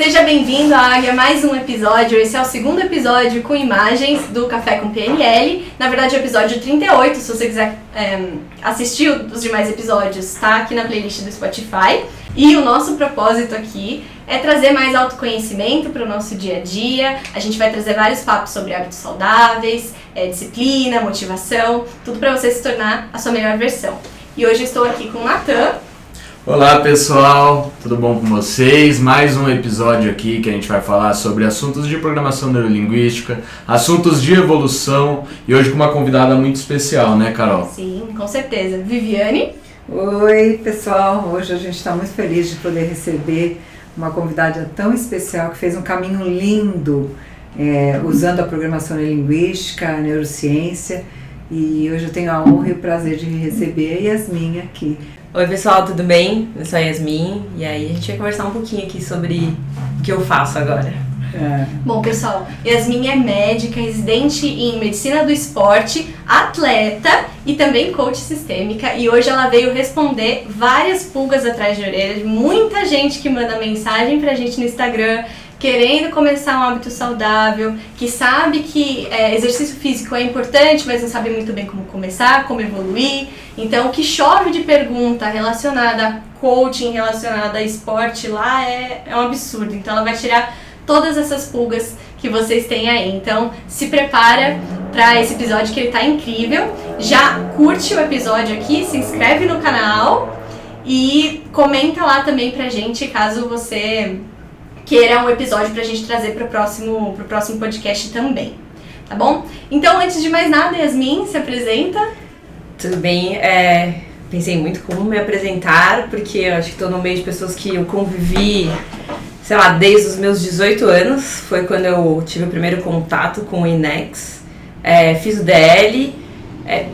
Seja bem-vindo à Águia, mais um episódio. Esse é o segundo episódio com imagens do Café com PNL. Na verdade, é o episódio 38, se você quiser assistir os demais episódios, tá aqui na playlist do Spotify. E o nosso propósito aqui é trazer mais autoconhecimento para o nosso dia a dia. A gente vai trazer vários papos sobre hábitos saudáveis, disciplina, motivação, tudo para você se tornar a sua melhor versão. E hoje eu estou aqui com o Natan. Olá pessoal, tudo bom com vocês? Mais um episódio aqui que a gente vai falar sobre assuntos de programação neurolinguística, assuntos de evolução e hoje com uma convidada muito especial, né, Carol? Sim, com certeza. Viviane. Oi pessoal, hoje a gente está muito feliz de poder receber uma convidada tão especial que fez um caminho lindo usando a programação neurolinguística, a neurociência, e hoje eu tenho a honra e o prazer de receber a Yasmin aqui. Oi pessoal, tudo bem? Eu sou a Yasmin e aí a gente vai conversar um pouquinho aqui sobre o que eu faço agora. Bom pessoal, Yasmin é médica, residente em medicina do esporte, atleta e também coach sistêmica, e hoje ela veio responder várias pulgas atrás de orelha de muita gente que manda mensagem pra gente no Instagram querendo começar um hábito saudável, que sabe que exercício físico é importante, mas não sabe muito bem como começar, como evoluir. Então, o que chove de pergunta relacionada a coaching, relacionada a esporte lá é um absurdo. Então, ela vai tirar todas essas pulgas que vocês têm aí. Então, se prepara para esse episódio que ele tá incrível. Já curte o episódio aqui, se inscreve no canal e comenta lá também pra gente caso você queira um episódio pra gente trazer pro próximo podcast também, tá bom? Então, antes de mais nada, Yasmin, se apresenta. Tudo bem, pensei muito como me apresentar, porque eu acho que estou no meio de pessoas que eu convivi, sei lá, desde os meus 18 anos, foi quando eu tive o primeiro contato com o INEX, fiz o DL,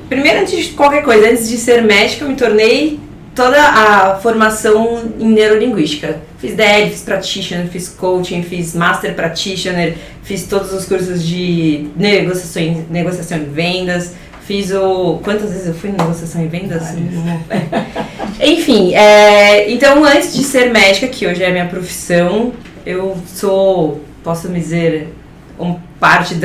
primeiro antes de qualquer coisa, antes de ser médica, eu me tornei toda a formação em neurolinguística. Fiz DL, fiz practitioner, fiz coaching, fiz master practitioner, fiz todos os cursos de negociação e vendas, fiz quantas vezes eu fui em negociação e vendas? Enfim, então antes de ser médica, que hoje é a minha profissão, eu sou, posso me dizer, parte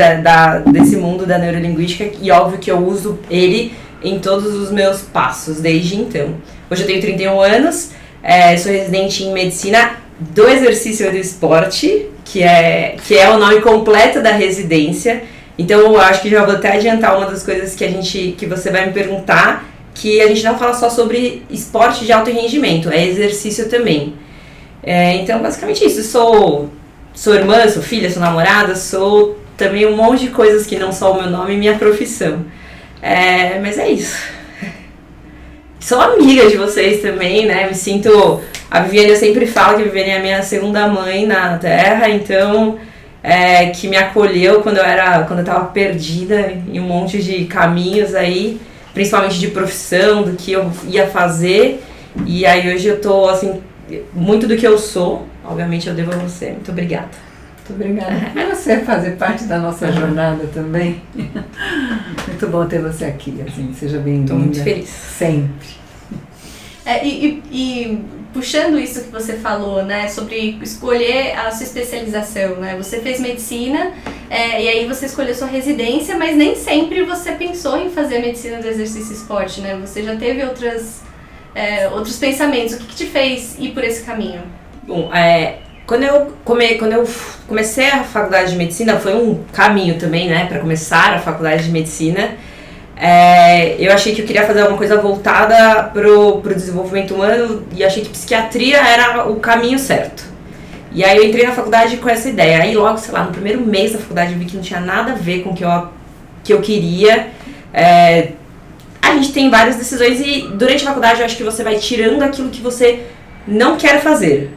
desse mundo da neurolinguística, e óbvio que eu uso ele em todos os meus passos desde então. Hoje eu tenho 31 anos, sou residente em medicina do exercício e do esporte, que é o nome completo da residência. Então eu acho que já vou até adiantar uma das coisas que você vai me perguntar, que a gente não fala só sobre esporte de alto rendimento, é exercício também. Então basicamente isso, sou irmã, sou filha, sou namorada, sou também um monte de coisas que não só o meu nome e minha profissão. Mas é isso. Sou amiga de vocês também, né? Me sinto... A Viviane, eu sempre falo que a Viviane é a minha segunda mãe na Terra, então... que me acolheu quando eu tava perdida em um monte de caminhos aí, principalmente de profissão, do que eu ia fazer. E aí hoje eu tô, assim, muito do que eu sou, obviamente eu devo a você. Muito obrigada. Muito obrigada por você fazer parte da nossa jornada também. Muito bom ter você aqui, assim, seja bem-vinda. Estou muito feliz. Sempre. E puxando isso que você falou, né, sobre escolher a sua especialização, né, você fez medicina e aí você escolheu sua residência, mas nem sempre você pensou em fazer medicina do exercício e esporte, né, você já teve outros pensamentos, o que te fez ir por esse caminho? Bom, quando eu comecei a faculdade de medicina, foi um caminho também, né, para começar a faculdade de medicina. Eu achei que eu queria fazer alguma coisa voltada pro desenvolvimento humano e achei que psiquiatria era o caminho certo. E aí eu entrei na faculdade com essa ideia. Aí logo, sei lá, no primeiro mês da faculdade eu vi que não tinha nada a ver com o que eu queria. A gente tem várias decisões e durante a faculdade eu acho que você vai tirando aquilo que você não quer fazer.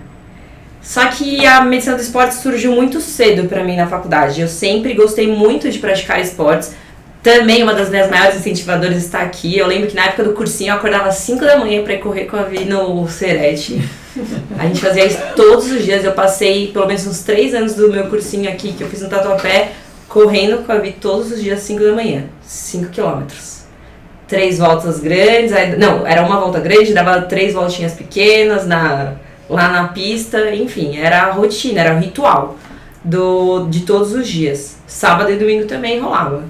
Só que a medicina do esporte surgiu muito cedo pra mim na faculdade. Eu sempre gostei muito de praticar esportes. Também uma das minhas maiores incentivadoras está aqui. Eu lembro que na época do cursinho eu acordava às 5 da manhã para ir correr com a Vi no Serete. A gente fazia isso todos os dias. Eu passei pelo menos uns 3 anos do meu cursinho aqui, que eu fiz no Tatuapé, correndo com a Vi todos os dias às 5 da manhã. 5 quilômetros. 3 voltas grandes. Não, era uma volta grande, dava 3 voltinhas pequenas lá na pista, enfim, era a rotina, era o ritual de todos os dias. Sábado e domingo também rolava.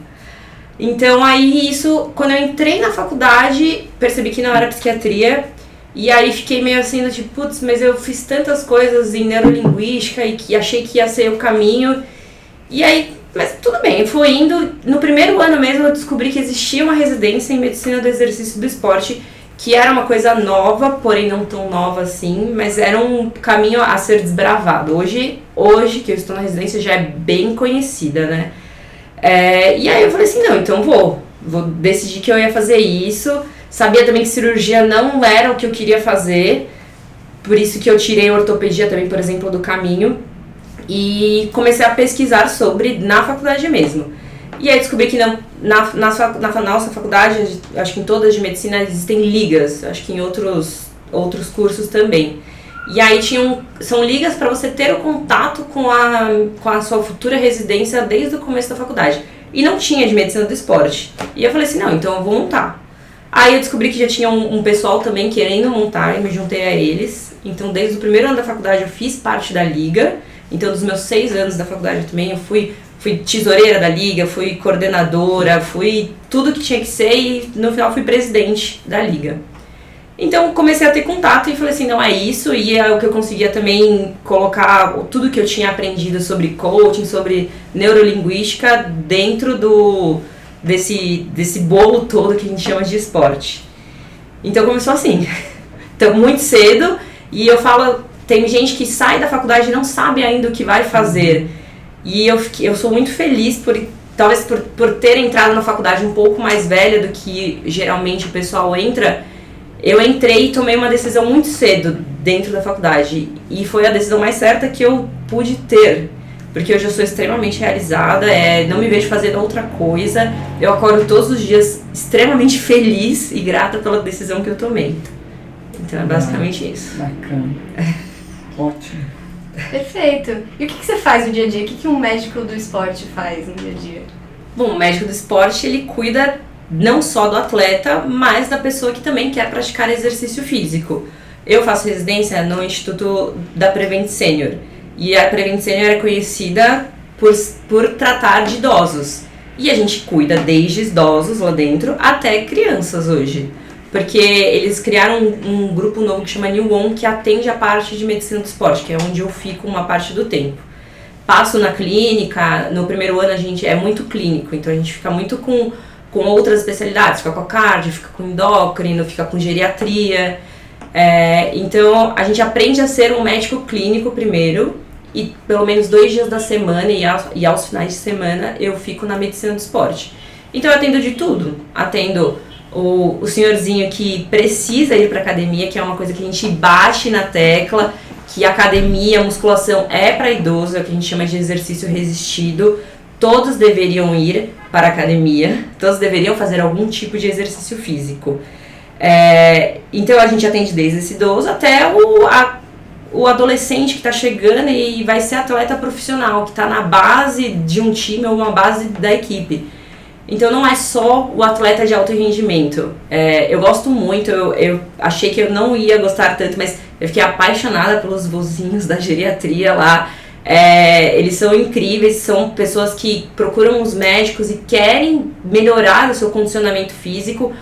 Então aí isso, quando eu entrei na faculdade, percebi que não era psiquiatria, e aí fiquei meio assim, tipo, putz, mas eu fiz tantas coisas em neurolinguística e que achei que ia ser o caminho, e aí, mas tudo bem, eu fui indo. No primeiro ano mesmo eu descobri que existia uma residência em medicina do exercício do esporte, que era uma coisa nova, porém não tão nova assim, mas era um caminho a ser desbravado. Hoje que eu estou na residência já é bem conhecida, né? E aí eu falei assim, não, então vou decidir que eu ia fazer isso. Sabia também que cirurgia não era o que eu queria fazer, por isso que eu tirei ortopedia também, por exemplo, do caminho, e comecei a pesquisar sobre na faculdade mesmo. E aí descobri que na nossa faculdade, acho que em todas de medicina existem ligas, acho que em outros cursos também. E aí são ligas para você ter o contato com a sua futura residência desde o começo da faculdade. E não tinha de medicina do esporte. E eu falei assim, não, então eu vou montar. Aí eu descobri que já tinha um pessoal também querendo montar e me juntei a eles. Então desde o primeiro ano da faculdade eu fiz parte da liga. Então dos meus 6 anos da faculdade também eu fui tesoureira da liga, fui coordenadora, fui tudo que tinha que ser e no final fui presidente da liga. Então comecei a ter contato e falei assim, não, é isso, e é o que eu conseguia também colocar tudo que eu tinha aprendido sobre coaching, sobre neurolinguística dentro desse bolo todo que a gente chama de esporte. Então começou assim, então muito cedo, e eu falo, tem gente que sai da faculdade e não sabe ainda o que vai fazer, e eu sou muito feliz talvez por ter entrado na faculdade um pouco mais velha do que geralmente o pessoal entra. Eu entrei e tomei uma decisão muito cedo dentro da faculdade, e foi a decisão mais certa que eu pude ter, porque hoje eu sou extremamente realizada, não me vejo fazendo outra coisa, eu acordo todos os dias extremamente feliz e grata pela decisão que eu tomei. Então é basicamente isso. Bacana. Ótimo. Perfeito. E o que você faz no dia a dia? O que um médico do esporte faz no dia a dia? Bom, o médico do esporte, ele cuida não só do atleta, mas da pessoa que também quer praticar exercício físico. Eu faço residência no Instituto da Prevent Senior, e a Prevent Senior é conhecida por tratar de idosos. E a gente cuida desde idosos lá dentro até crianças hoje. Porque eles criaram um grupo novo que chama New On, que atende a parte de medicina do esporte, que é onde eu fico uma parte do tempo. Passo na clínica, no primeiro ano a gente é muito clínico, então a gente fica muito com outras especialidades, fica com a cardio, fica com endócrino, fica com geriatria. Então a gente aprende a ser um médico clínico primeiro, e pelo menos 2 dias da semana e aos finais de semana eu fico na medicina do esporte. Então eu atendo de tudo, atendo o senhorzinho que precisa ir para academia, que é uma coisa que a gente bate na tecla, que academia, musculação é para idoso, é o que a gente chama de exercício resistido. Todos deveriam ir para a academia, todos deveriam fazer algum tipo de exercício físico. Então a gente atende desde esse idoso até o adolescente que está chegando e vai ser atleta profissional, que está na base de um time ou uma base da equipe. Então não é só o atleta de alto rendimento. Eu gosto muito, eu achei que eu não ia gostar tanto, mas eu fiquei apaixonada pelos vozinhos da geriatria lá. Eles são incríveis, são pessoas que procuram os médicos e querem melhorar o seu condicionamento físico,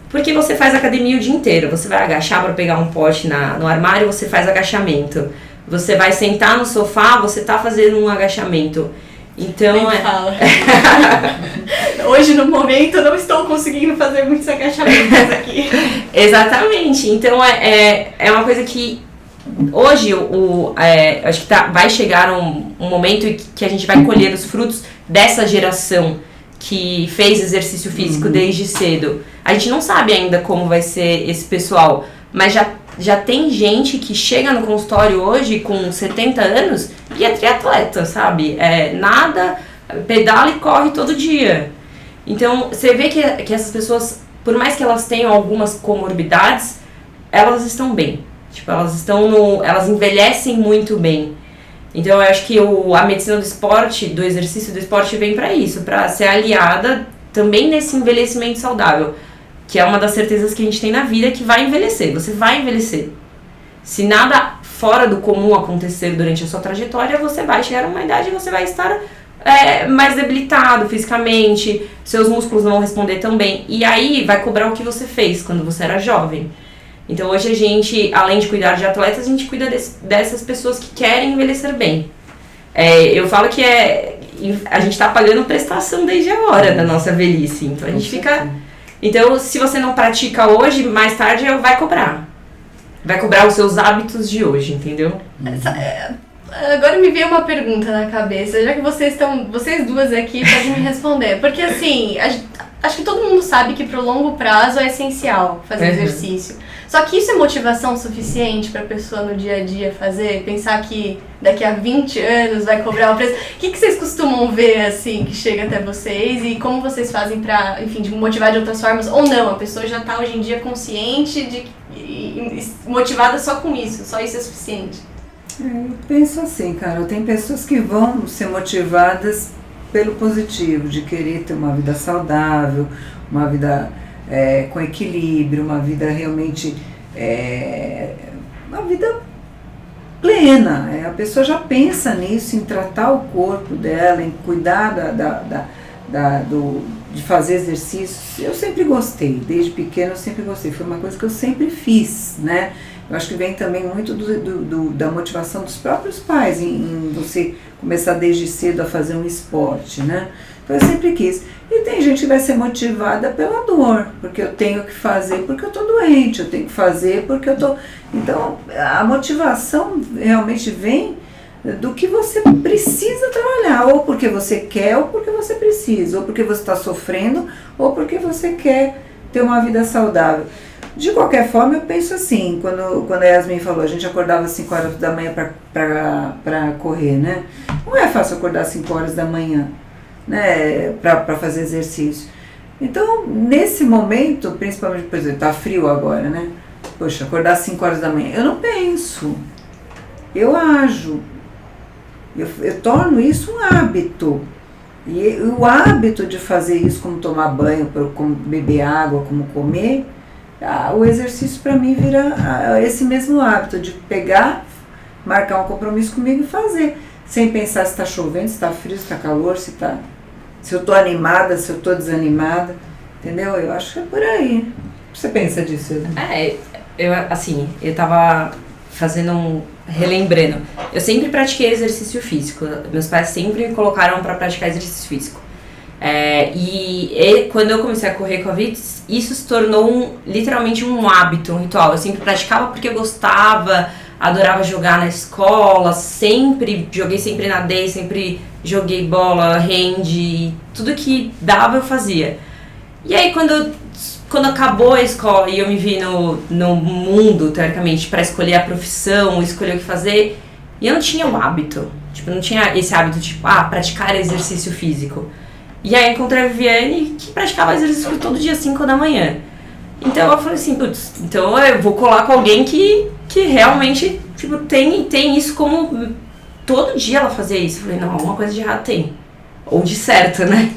porque você faz academia o dia inteiro. Você vai agachar para pegar um pote no armário, você faz agachamento. Você vai sentar no sofá, você está fazendo um agachamento. Então fala. Hoje no momento eu não estou conseguindo fazer muitos agachamentos aqui. Exatamente, então é uma coisa que hoje acho que vai chegar um momento que a gente vai colher os frutos dessa geração que fez exercício físico desde cedo. A gente não sabe ainda como vai ser esse pessoal, mas já tem gente que chega no consultório hoje com 70 anos e é triatleta, sabe? Nada, pedala e corre todo dia. Então, você vê que essas pessoas, por mais que elas tenham algumas comorbidades, elas estão bem. Tipo, elas envelhecem muito bem. Então, eu acho que a medicina do esporte, do exercício do esporte, vem para isso, para ser aliada também nesse envelhecimento saudável, que é uma das certezas que a gente tem na vida, que vai envelhecer, você vai envelhecer. Se nada fora do comum acontecer durante a sua trajetória, você vai chegar a uma idade e você vai estar mais debilitado fisicamente, seus músculos não vão responder tão bem. E aí vai cobrar o que você fez quando você era jovem. Então hoje a gente, além de cuidar de atletas, a gente cuida dessas pessoas que querem envelhecer bem. Eu falo que a gente está pagando prestação desde a hora da nossa velhice. Então a gente fica... Então se você não pratica hoje, mais tarde vai cobrar. Vai cobrar os seus hábitos de hoje, entendeu? Agora me veio uma pergunta na cabeça, já que vocês duas aqui podem me responder. Porque assim, acho que todo mundo sabe que pro longo prazo é essencial fazer exercício. Só que isso é motivação suficiente pra pessoa no dia a dia fazer? Pensar que daqui a 20 anos vai cobrar o preço? O que vocês costumam ver, assim, que chega até vocês? E como vocês fazem pra, enfim, de motivar de outras formas? Ou não, a pessoa já tá hoje em dia consciente e motivada só com isso, só isso é suficiente? Eu penso assim, Carol, tem pessoas que vão ser motivadas pelo positivo, de querer ter uma vida saudável, uma vida com equilíbrio, uma vida realmente, uma vida plena. A pessoa já pensa nisso, em tratar o corpo dela, em cuidar de fazer exercícios. Eu sempre gostei, desde pequena eu sempre gostei, foi uma coisa que eu sempre fiz, né? Eu acho que vem também muito da motivação dos próprios pais, em você começar desde cedo a fazer um esporte, né? Então eu sempre quis. E tem gente que vai ser motivada pela dor, porque eu tenho que fazer porque eu tô doente, eu tenho que fazer porque eu tô... Então a motivação realmente vem do que você precisa trabalhar, ou porque você quer, ou porque você precisa, ou porque você está sofrendo, ou porque você quer ter uma vida saudável. De qualquer forma, eu penso assim, quando a Yasmin falou, a gente acordava às 5 horas da manhã para correr, né? Não é fácil acordar às 5 horas da manhã, né, para fazer exercício. Então, nesse momento, principalmente, por exemplo, tá frio agora, né? Poxa, acordar às 5 horas da manhã, eu não penso, eu ajo, eu torno isso um hábito. E o hábito de fazer isso, como tomar banho, como beber água, como comer, o exercício para mim vira esse mesmo hábito de pegar, marcar um compromisso comigo e fazer, sem pensar se está chovendo, se está frio, se está calor, se eu estou animada, se eu estou desanimada, entendeu? Eu acho que é por aí. O que você pensa disso? Eu tava relembrando, eu sempre pratiquei exercício físico, meus pais sempre me colocaram para praticar exercício físico. E quando eu comecei a correr com a Vitz, isso se tornou literalmente um hábito, um ritual. Eu sempre praticava porque eu gostava, adorava jogar na escola, sempre nadei, sempre joguei bola, hand, tudo que dava eu fazia. E aí quando acabou a escola e eu me vi no mundo, teoricamente, para escolher a profissão, escolher o que fazer, e eu não tinha o hábito, não tinha esse hábito de praticar exercício físico. E aí encontrei a Viviane, que praticava exercício todo dia às 5 da manhã. Então eu falei assim, então eu vou colar com alguém que realmente tem isso como... Todo dia ela fazia isso. Eu falei, não, alguma coisa de errado tem. Ou de certo, né?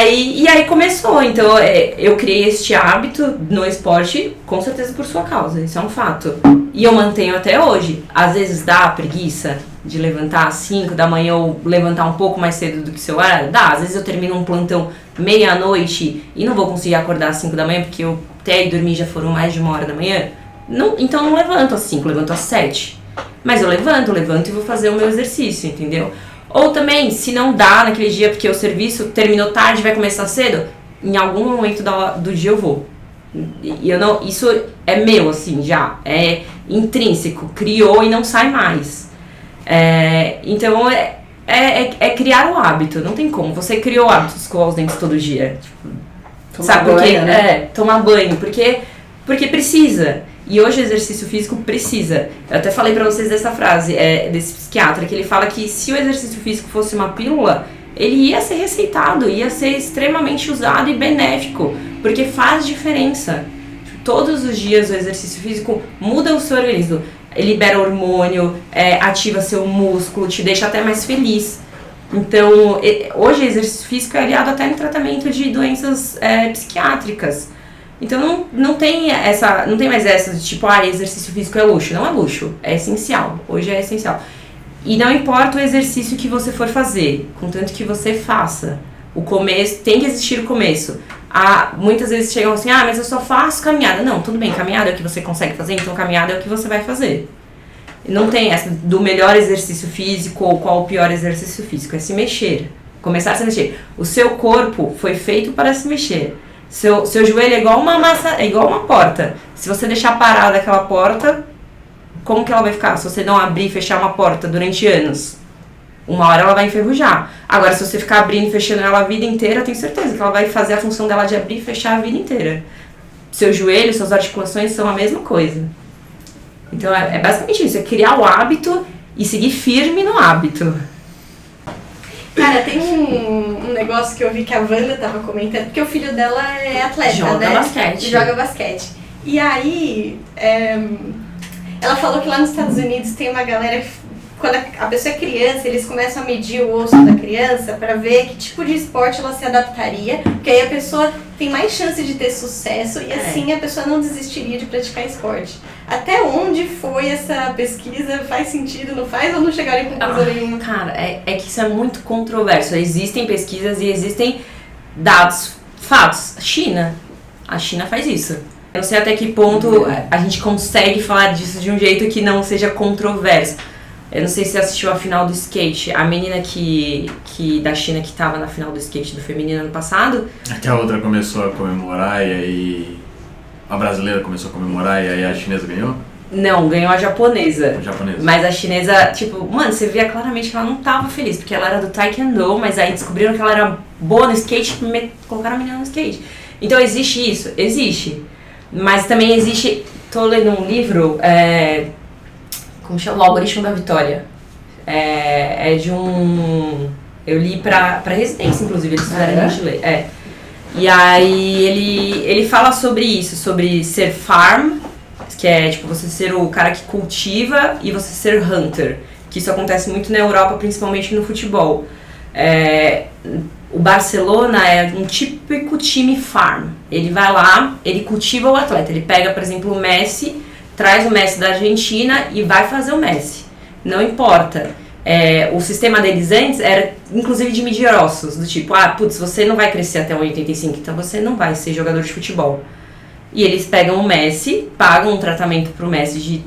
E aí começou. Então eu criei este hábito no esporte, com certeza por sua causa. Isso é um fato. E eu mantenho até hoje. Às vezes dá preguiça de levantar às 5 da manhã ou levantar um pouco mais cedo do que o seu horário? Dá, às vezes eu termino um plantão meia-noite e não vou conseguir acordar às 5 da manhã porque eu até dormir já foram mais de 1 hora da manhã. Não, então eu não levanto às 5, levanto às 7. Mas eu levanto e vou fazer o meu exercício, entendeu? Ou também, se não dá naquele dia porque o serviço terminou tarde e vai começar cedo, em algum momento do dia eu vou. E isso é meu, assim, já. É intrínseco, criou e não sai mais. Então é criar o hábito, não tem como. Você criou o hábito de escovar os dentes todo dia. Tomar banho, né? Tomar banho, porque precisa. E hoje o exercício físico precisa. Eu até falei pra vocês dessa frase, desse psiquiatra, que ele fala que se o exercício físico fosse uma pílula, ele ia ser receitado, ia ser extremamente usado e benéfico, porque faz diferença. Todos os dias o exercício físico muda o seu organismo. Libera hormônio, ativa seu músculo, te deixa até mais feliz. Então, hoje o exercício físico é aliado até no tratamento de doenças psiquiátricas. Então não tem mais essa de tipo, exercício físico é luxo. Não é luxo, é essencial. Hoje é essencial. E não importa o exercício que você for fazer, contanto que você faça. O começo, tem que existir o começo. Muitas vezes chegam assim, mas eu só faço caminhada. Não, tudo bem, caminhada é o que você consegue fazer, então caminhada é o que você vai fazer. Não tem essa do melhor exercício físico ou qual o pior exercício físico, é se mexer. Começar a se mexer. O seu corpo foi feito para se mexer. Seu joelho é igual uma massa, é igual uma porta. Se você deixar parada aquela porta, como que ela vai ficar? Se você não abrir e fechar uma porta durante anos, uma hora ela vai enferrujar. Agora, se você ficar abrindo e fechando ela a vida inteira, eu tenho certeza que ela vai fazer a função dela de abrir e fechar a vida inteira. Seu joelho, suas articulações são a mesma coisa. Então, é basicamente isso. É criar o hábito e seguir firme no hábito. Cara, tem um negócio que eu vi que a Wanda tava comentando, porque o filho dela é atleta, Joga basquete. Joga basquete. E aí, ela falou que lá nos Estados Unidos tem uma galera, quando a pessoa é criança, eles começam a medir o osso da criança pra ver que tipo de esporte ela se adaptaria, porque aí a pessoa tem mais chance de ter sucesso e assim a pessoa não desistiria de praticar esporte. Até onde foi essa pesquisa? Faz sentido, não faz? Ou não chegaram em conclusão nenhuma? Cara, é que isso é muito controverso. Existem pesquisas e existem dados, fatos. A China faz isso. Eu não sei até que ponto a gente consegue falar disso de um jeito que não seja controverso. Eu não sei se você assistiu a final do skate. A menina da China que estava na final do skate do feminino ano passado. É que a outra começou a comemorar e aí a brasileira começou a comemorar e aí a chinesa ganhou? Não, ganhou a japonesa. A japonesa. Mas a chinesa, tipo, mano, você via claramente que ela não tava feliz, porque ela era do taekwondo, mas aí descobriram que ela era boa no skate e colocaram a menina no skate. Então existe isso? Existe. Mas também existe, tô lendo um livro, como chama? O Algoritmo da Vitória. É de um... Eu li pra residência, inclusive, eles fizeram a gente ler. E aí ele fala sobre isso, sobre ser farm, que é tipo você ser o cara que cultiva, e você ser hunter, que isso acontece muito na Europa, principalmente no futebol. O Barcelona é um típico time farm. Ele vai lá, ele cultiva o atleta, ele pega, por exemplo, o Messi, traz o Messi da Argentina e vai fazer o Messi. Não importa. O sistema deles antes era, inclusive, de medir ossos, do tipo, você não vai crescer até 1,85, então você não vai ser jogador de futebol. E eles pegam o Messi, pagam um tratamento pro Messi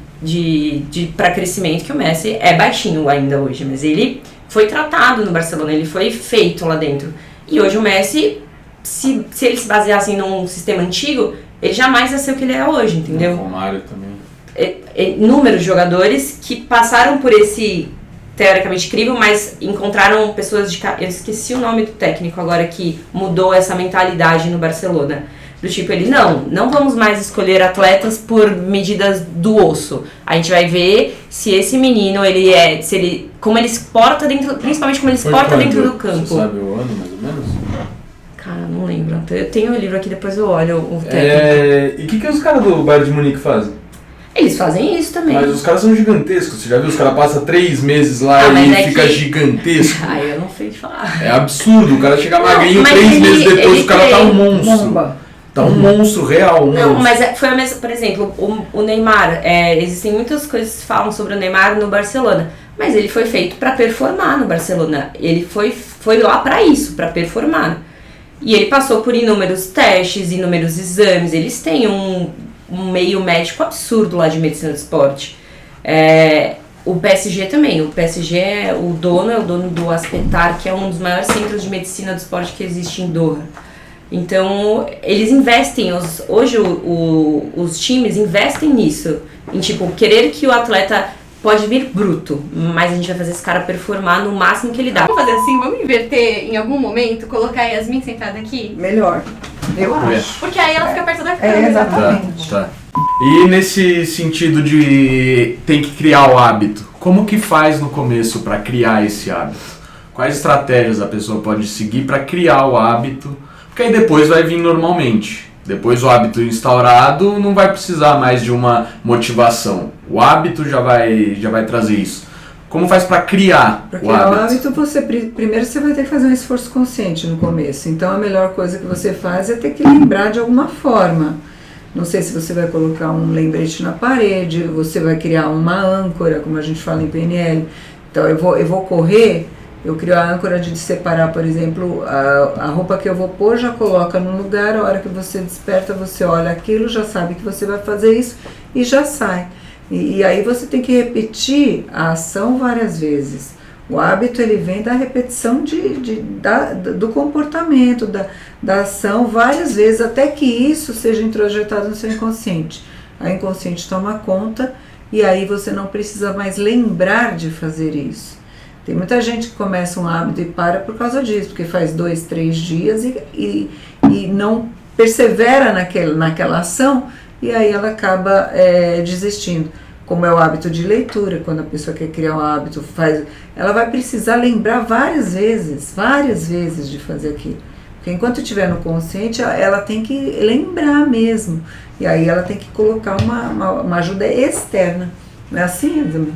para crescimento, que o Messi é baixinho ainda hoje, mas ele foi tratado no Barcelona, ele foi feito lá dentro. E hoje o Messi, se ele se baseasse num sistema antigo, ele jamais ia ser o que ele é hoje, entendeu? O Romário também. Inúmeros jogadores que passaram por esse teoricamente incrível, mas encontraram pessoas eu esqueci o nome do técnico agora que mudou essa mentalidade no Barcelona. Do tipo, ele, não vamos mais escolher atletas por medidas do osso. A gente vai ver se esse menino, como ele se porta dentro, principalmente como ele se porta dentro do campo. Você sabe o ano, mais ou menos? Cara, não lembro. Eu tenho o livro aqui, depois eu olho o técnico. E o que os caras do Bayern de Munique fazem? Eles fazem isso também. Mas os caras são gigantescos. Você já viu? Os caras passam 3 meses lá e fica gigantesco. Eu não sei te falar. É absurdo. O cara chega magrinho, 3 meses depois o cara tá um monstro. Bomba. Tá um monstro real. Não, mas foi a mesma. Por exemplo, o Neymar. Existem muitas coisas que falam sobre o Neymar no Barcelona. Mas ele foi feito pra performar no Barcelona. Ele foi lá pra isso, pra performar. E ele passou por inúmeros testes, inúmeros exames. Eles têm um meio médico absurdo lá de medicina do esporte. O PSG também. O PSG, o dono do Aspetar, que é um dos maiores centros de medicina do esporte que existe em Doha. Então, eles investem, hoje os times investem nisso, em tipo, querer que o atleta pode vir bruto, mas a gente vai fazer esse cara performar no máximo que ele dá. Vamos fazer assim, vamos inverter em algum momento, colocar a Yasmin sentada aqui? Melhor, eu acho. Porque aí ela fica perto da câmera. Exatamente. Tá. E nesse sentido de tem que criar o hábito, como que faz no começo para criar esse hábito? Quais estratégias a pessoa pode seguir para criar o hábito? Porque aí depois vai vir normalmente. Depois o hábito instaurado não vai precisar mais de uma motivação. O hábito já vai trazer isso. Como faz para criar Para o criar o hábito? hábito, primeiro você vai ter que fazer um esforço consciente no começo. Então a melhor coisa que você faz é ter que lembrar de alguma forma. Não sei se você vai colocar um lembrete na parede, você vai criar uma âncora, como a gente fala em PNL. Então eu vou correr, eu crio a âncora de separar, por exemplo, a roupa que eu vou pôr, já coloca no lugar, a hora que você desperta, você olha aquilo, já sabe que você vai fazer isso e já sai. E aí você tem que repetir a ação várias vezes. O hábito, ele vem da repetição do comportamento, da ação várias vezes, até que isso seja introjetado no seu inconsciente. A inconsciente toma conta e aí você não precisa mais lembrar de fazer isso. Tem muita gente que começa um hábito e para por causa disso, porque faz 2, 3 dias e não persevera naquela ação e aí ela acaba desistindo. Como é o hábito de leitura, quando a pessoa quer criar um hábito, ela vai precisar lembrar várias vezes de fazer aquilo. Porque enquanto estiver no consciente, ela tem que lembrar mesmo. E aí ela tem que colocar uma ajuda externa. Não é assim, Edson?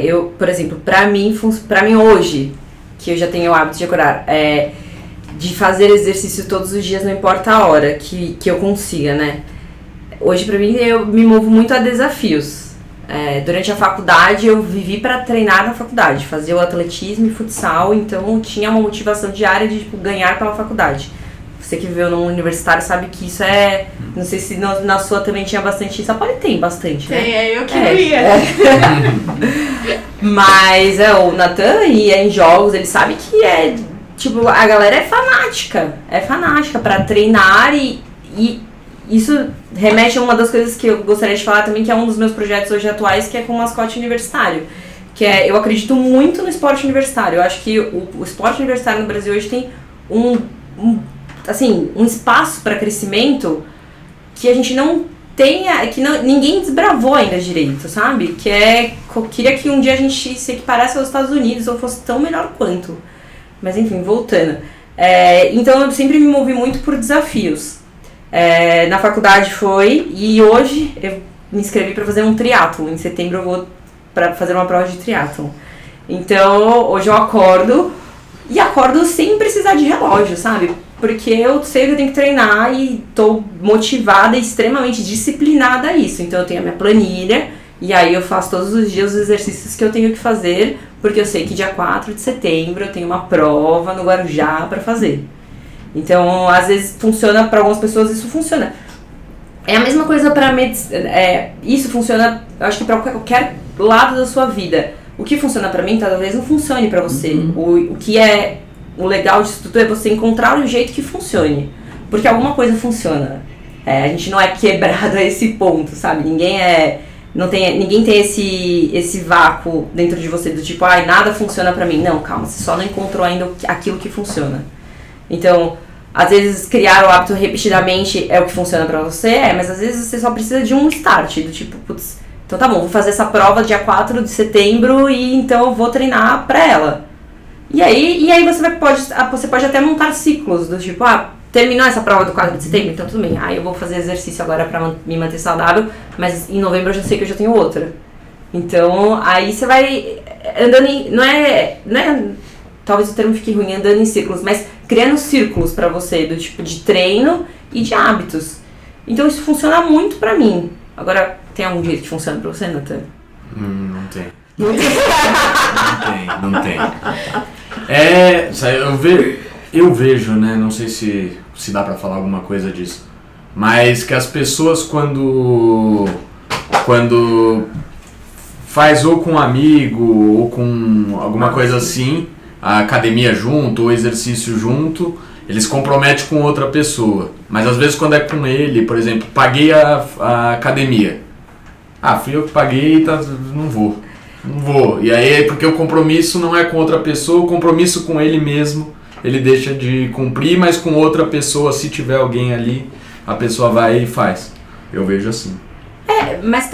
Eu, por exemplo, pra mim hoje, que eu já tenho o hábito de acordar, de fazer exercício todos os dias, não importa a hora que eu consiga, né? Hoje, pra mim, eu me movo muito a desafios. Durante a faculdade, eu vivi pra treinar na faculdade. Fazia o atletismo e futsal, então tinha uma motivação diária de ganhar pela faculdade. Você que viveu no universitário sabe que isso não sei se na sua também tinha bastante isso. A Poli tem bastante, né? Tem, eu que não ia. Mas o Natan ia em jogos, ele sabe que a galera é fanática pra treinar e isso remete a uma das coisas que eu gostaria de falar também, que é um dos meus projetos hoje atuais, que é com o mascote universitário. Eu acredito muito no esporte universitário. Eu acho que o esporte universitário no Brasil hoje tem um espaço para crescimento que a gente não tenha, ninguém desbravou ainda direito, sabe? Queria que um dia a gente se equiparasse aos Estados Unidos ou fosse tão melhor quanto. Mas enfim, voltando. Então eu sempre me movi muito por desafios. Na faculdade e hoje eu me inscrevi para fazer um triatlon. Em setembro eu vou para fazer uma prova de triatlon. Então hoje eu acordo sem precisar de relógio, sabe? Porque eu sei que eu tenho que treinar e tô motivada e extremamente disciplinada a isso. Então eu tenho a minha planilha e aí eu faço todos os dias os exercícios que eu tenho que fazer, porque eu sei que dia 4 de setembro eu tenho uma prova no Guarujá para fazer. Então, às vezes funciona para algumas pessoas, isso funciona. É a mesma coisa para medicina. Isso funciona, eu acho que para qualquer lado da sua vida. O que funciona para mim talvez não funcione para você. O que é o legal disso tudo é você encontrar o jeito que funcione. Porque alguma coisa funciona. A gente não é quebrado a esse ponto, sabe? Ninguém tem esse vácuo dentro de você do tipo, nada funciona pra mim. Não, calma, você só não encontrou ainda aquilo que funciona. Então, às vezes criar o hábito repetidamente é o que funciona pra você, mas às vezes você só precisa de um start, do tipo, putz, então tá bom, vou fazer essa prova dia 4 de setembro e então eu vou treinar pra ela. E aí você pode até montar ciclos, do tipo, terminou essa prova do 4 de setembro, então tudo bem, eu vou fazer exercício agora pra me manter saudável, mas em novembro eu já sei que eu já tenho outra. Então, aí você vai andando não é talvez o termo fique ruim, andando em círculos, mas criando círculos pra você, do tipo de treino e de hábitos. Então isso funciona muito pra mim. Agora, tem algum jeito que funciona pra você, Natan? Não tem. Não tem. Eu vejo, né, não sei se dá pra falar alguma coisa disso, mas que as pessoas quando faz ou com um amigo ou com alguma coisa assim, a academia junto ou exercício junto, eles comprometem com outra pessoa. Mas às vezes quando é com ele, por exemplo, paguei a academia. Fui eu que paguei, não vou. E aí, porque o compromisso não é com outra pessoa, o compromisso com ele mesmo, ele deixa de cumprir, mas com outra pessoa, se tiver alguém ali, a pessoa vai e faz. Eu vejo assim. Mas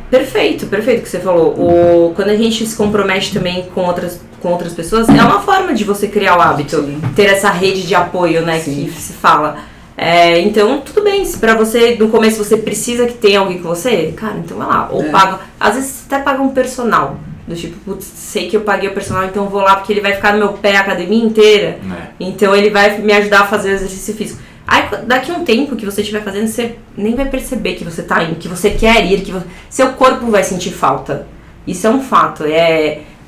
perfeito o que você falou. Quando a gente se compromete também com outras pessoas, é uma forma de você criar o hábito. Sim. Ter essa rede de apoio, né, que se fala. Então, tudo bem, se pra você, no começo, você precisa que tenha alguém com você, cara, então vai lá. Ou paga, às vezes você até paga um personal. Do tipo, putz, sei que eu paguei o personal, então eu vou lá porque ele vai ficar no meu pé a academia inteira. Então ele vai me ajudar a fazer o exercício físico. Aí daqui a um tempo que você estiver fazendo, você nem vai perceber que você tá indo, que você quer ir, seu corpo vai sentir falta. Isso é um fato,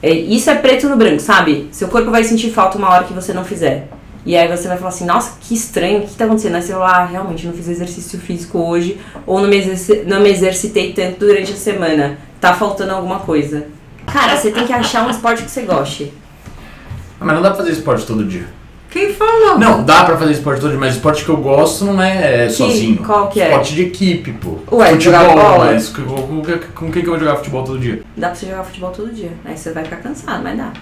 isso é preto no branco, sabe? Seu corpo vai sentir falta uma hora que você não fizer. E aí você vai falar assim, nossa, que estranho, o que tá acontecendo? Aí você vai falar, realmente não fiz exercício físico hoje, ou não me exercitei tanto durante a semana. Tá faltando alguma coisa. Cara, você tem que achar um esporte que você goste. Mas não dá pra fazer esporte todo dia. Quem falou? Não, dá pra fazer esporte todo dia, mas esporte que eu gosto não é sozinho. Qual que é? Esporte de equipe, pô. Ué, jogar bola? Mas com quem que eu vou jogar futebol todo dia? Dá pra você jogar futebol todo dia. Aí você vai ficar cansado, mas dá.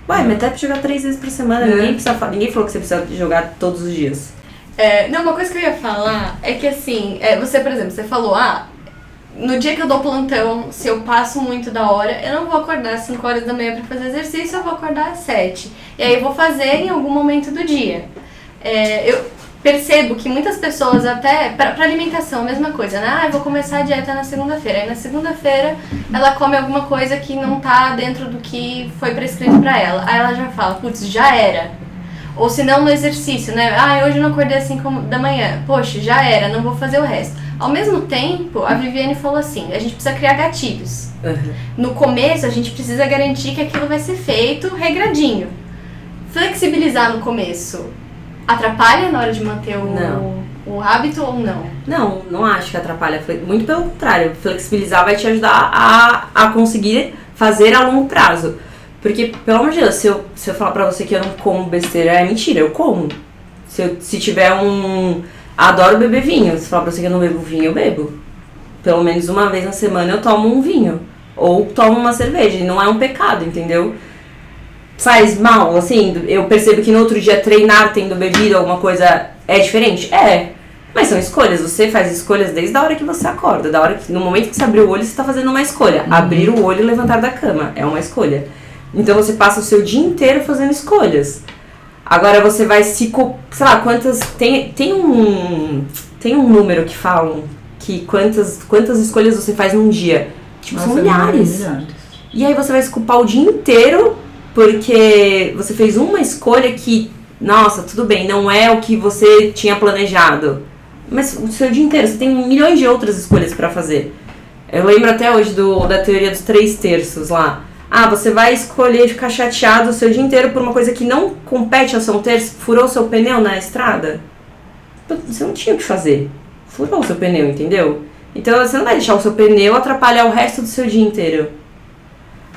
Ué, mas até pra jogar 3 vezes por semana. Ninguém falou que você precisa jogar todos os dias. Não, uma coisa que eu ia falar é que assim, você, por exemplo, você falou, no dia que eu dou plantão, se eu passo muito da hora, eu não vou acordar às 5 horas da manhã pra fazer exercício, eu vou acordar às 7. E aí eu vou fazer em algum momento do dia. Eu percebo que muitas pessoas até, pra alimentação, a mesma coisa, né? Eu vou começar a dieta na segunda-feira. Aí na segunda-feira ela come alguma coisa que não tá dentro do que foi prescrito pra ela. Aí ela já fala, putz, já era. Ou se não no exercício, né? Hoje eu não acordei às 5 da manhã. Poxa, já era, não vou fazer o resto. Ao mesmo tempo, a Viviane falou assim, a gente precisa criar gatilhos. No começo, a gente precisa garantir que aquilo vai ser feito regradinho. Flexibilizar no começo atrapalha na hora de manter o hábito ou não? Não acho que atrapalha. Muito pelo contrário, flexibilizar vai te ajudar a conseguir fazer a longo prazo. Porque, pelo amor de Deus, se eu falar pra você que eu não como besteira, é mentira, eu como. Se tiver adoro beber vinho. Se falar pra você que eu não bebo vinho, eu bebo. Pelo menos uma vez na semana eu tomo um vinho. Ou tomo uma cerveja. E não é um pecado, entendeu? Faz mal, assim, eu percebo que no outro dia treinar tendo bebido alguma coisa é diferente? Mas são escolhas, você faz escolhas desde a hora que você acorda, no momento que você abrir o olho, você tá fazendo uma escolha. Abrir o olho e levantar da cama é uma escolha. Então você passa o seu dia inteiro fazendo escolhas. Agora você vai sei lá, quantas, tem um número que falam que quantas escolhas você faz num dia. Tipo, são milhares. E aí você vai se culpar o dia inteiro porque você fez uma escolha que, nossa, tudo bem, não é o que você tinha planejado. Mas o seu dia inteiro, você tem milhões de outras escolhas pra fazer. Eu lembro até hoje da teoria dos 3 terços lá. Você vai escolher ficar chateado o seu dia inteiro por uma coisa que não compete ao seu terço, furou o seu pneu na estrada. Você não tinha o que fazer. Furou o seu pneu, entendeu? Então você não vai deixar o seu pneu atrapalhar o resto do seu dia inteiro.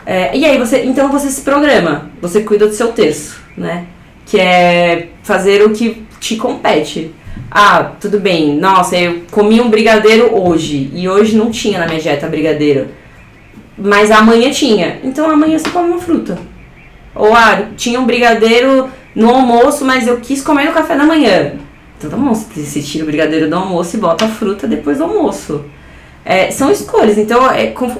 E aí então você se programa, você cuida do seu terço, né? Que é fazer o que te compete. Tudo bem, nossa, eu comi um brigadeiro hoje, e hoje não tinha na minha dieta brigadeiro. Mas amanhã tinha, então amanhã você come uma fruta. Ou tinha um brigadeiro no almoço, mas eu quis comer no café da manhã. Então tá bom, você tira o brigadeiro do almoço e bota a fruta depois do almoço. São escolhas, então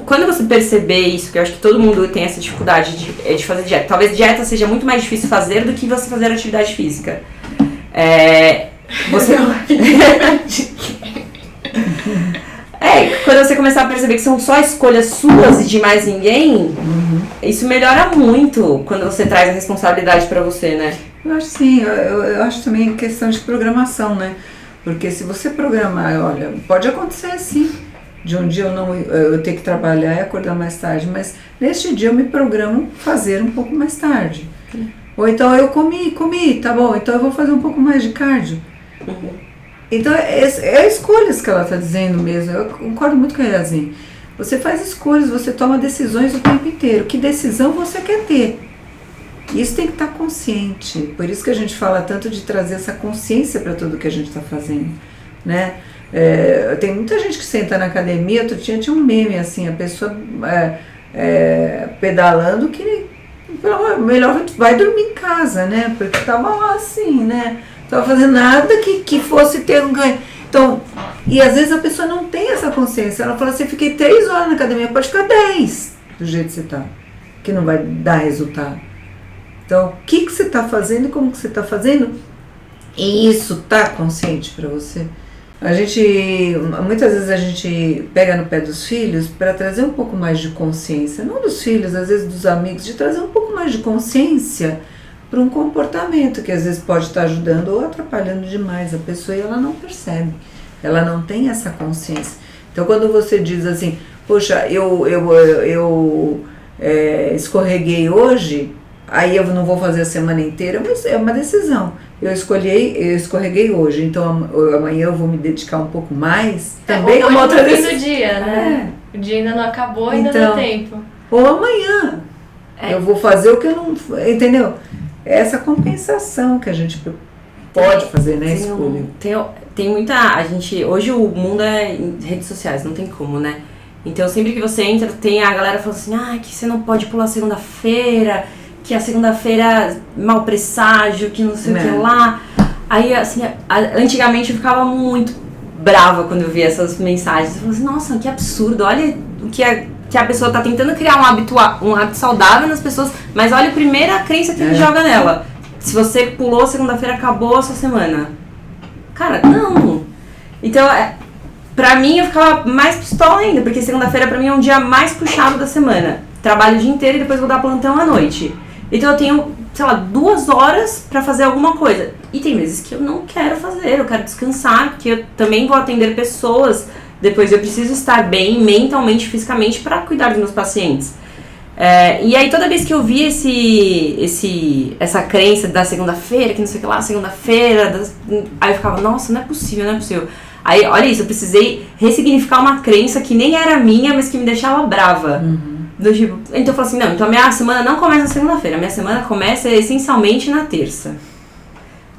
quando você perceber isso, que eu acho que todo mundo tem essa dificuldade de fazer dieta. Talvez dieta seja muito mais difícil fazer do que você fazer atividade física. Quando você começar a perceber que são só escolhas suas e de mais ninguém, isso melhora muito quando você traz a responsabilidade pra você, né? Eu acho sim, eu acho também questão de programação, né? Porque se você programar, olha, pode acontecer sim, de um dia eu ter que trabalhar e acordar mais tarde, mas neste dia eu me programo fazer um pouco mais tarde. Ou então eu comi, tá bom, então eu vou fazer um pouco mais de cardio. Então é escolhas que ela está dizendo mesmo, eu concordo muito com a Yasmin. Você faz escolhas, você toma decisões o tempo inteiro. Que decisão você quer ter? Isso tem que estar consciente. Por isso que a gente fala tanto de trazer essa consciência para tudo que a gente está fazendo, né? Tem muita gente que senta na academia, outro dia tinha um meme assim, a pessoa pedalando que melhor vai dormir em casa, né? Porque tava lá assim, né? Tava fazendo nada que fosse ter um ganho. Então, e às vezes a pessoa não tem essa consciência. Ela fala assim, fiquei 3 horas na academia, pode ficar 10 do jeito que você tá, que não vai dar resultado. Então, o que você está fazendo e como que você está fazendo? E isso tá consciente para você? Muitas vezes a gente pega no pé dos filhos para trazer um pouco mais de consciência. Não dos filhos, às vezes dos amigos, de trazer um pouco mais de consciência para um comportamento que às vezes pode estar ajudando ou atrapalhando demais a pessoa e ela não percebe, ela não tem essa consciência. Então quando você diz assim, poxa, eu escorreguei hoje, aí eu não vou fazer a semana inteira, mas é uma decisão. Eu escorreguei hoje, então amanhã eu vou me dedicar um pouco mais. Também é uma outra decisão. Do dia, né? O dia ainda não acabou, ainda dá tempo. Ou amanhã. Eu vou fazer o que eu não... Entendeu? É essa compensação que a gente pode fazer, né? Escolha. Tem muita... Hoje o mundo é em redes sociais, não tem como, né? Então sempre que você entra, tem a galera falando assim, que você não pode pular segunda-feira, que a segunda-feira mau presságio, que não sei o que lá. Aí, assim, antigamente eu ficava muito brava quando eu via essas mensagens. Eu falava assim, nossa, que absurdo, olha o que a pessoa tá tentando criar um hábito saudável nas pessoas, mas olha a primeira crença que ele joga nela. Se você pulou segunda-feira, acabou a sua semana. Cara, não. Então, pra mim, eu ficava mais pistola ainda, porque segunda-feira pra mim é um dia mais puxado da semana. Trabalho o dia inteiro e depois vou dar plantão à noite. Então eu tenho, 2 horas pra fazer alguma coisa. E tem vezes que eu não quero fazer, eu quero descansar, porque eu também vou atender pessoas. Depois eu preciso estar bem mentalmente, fisicamente, pra cuidar dos meus pacientes. E aí toda vez que eu vi essa crença da segunda-feira, que não sei o que lá, segunda-feira, aí eu ficava, nossa, não é possível. Aí, olha isso, eu precisei ressignificar uma crença que nem era minha, mas que me deixava brava. Então eu falo assim, não, então a minha semana não começa na segunda-feira, a minha semana começa essencialmente na terça.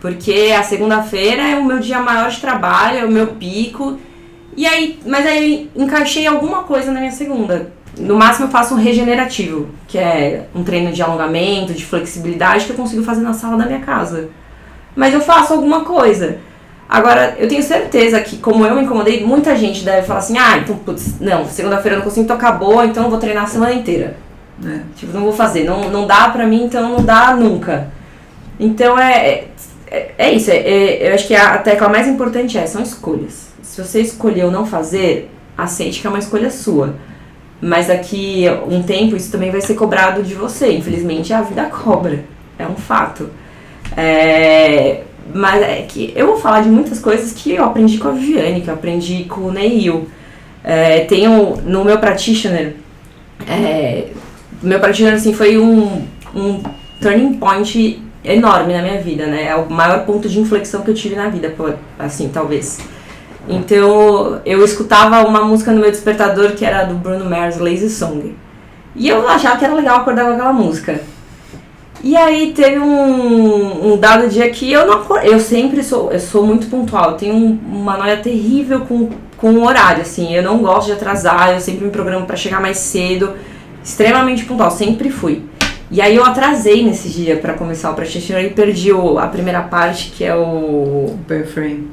Porque a segunda-feira é o meu dia maior de trabalho, é o meu pico. Mas aí eu encaixei alguma coisa na minha segunda. No máximo eu faço um regenerativo, que é um treino de alongamento, de flexibilidade que eu consigo fazer na sala da minha casa. Mas eu faço alguma coisa. Agora, eu tenho certeza que, como eu me incomodei, muita gente deve falar assim, então, putz, não, segunda-feira eu não consigo, então acabou, então eu vou treinar a semana inteira. Não vou fazer, não dá pra mim, então não dá nunca. Então, é isso, eu acho que a tecla mais importante são escolhas. Se você escolheu não fazer, aceite que é uma escolha sua. Mas daqui um tempo, isso também vai ser cobrado de você. Infelizmente, a vida cobra, é um fato. Mas é que eu vou falar de muitas coisas que eu aprendi com a Viviane, que eu aprendi com o Neil. Tenho no meu practitioner, assim, foi um turning point enorme na minha vida, né? É o maior ponto de inflexão que eu tive na vida, assim, talvez. Então, eu escutava uma música no meu despertador que era do Bruno Mars, Lazy Song. E eu achava que era legal acordar com aquela música. E aí teve um dado dia que eu sou muito pontual, eu tenho uma noia terrível com o horário, assim, eu não gosto de atrasar, eu sempre me programo pra chegar mais cedo, extremamente pontual, sempre fui. E aí eu atrasei nesse dia pra começar o practitioner e perdi a primeira parte, que é o... Frame.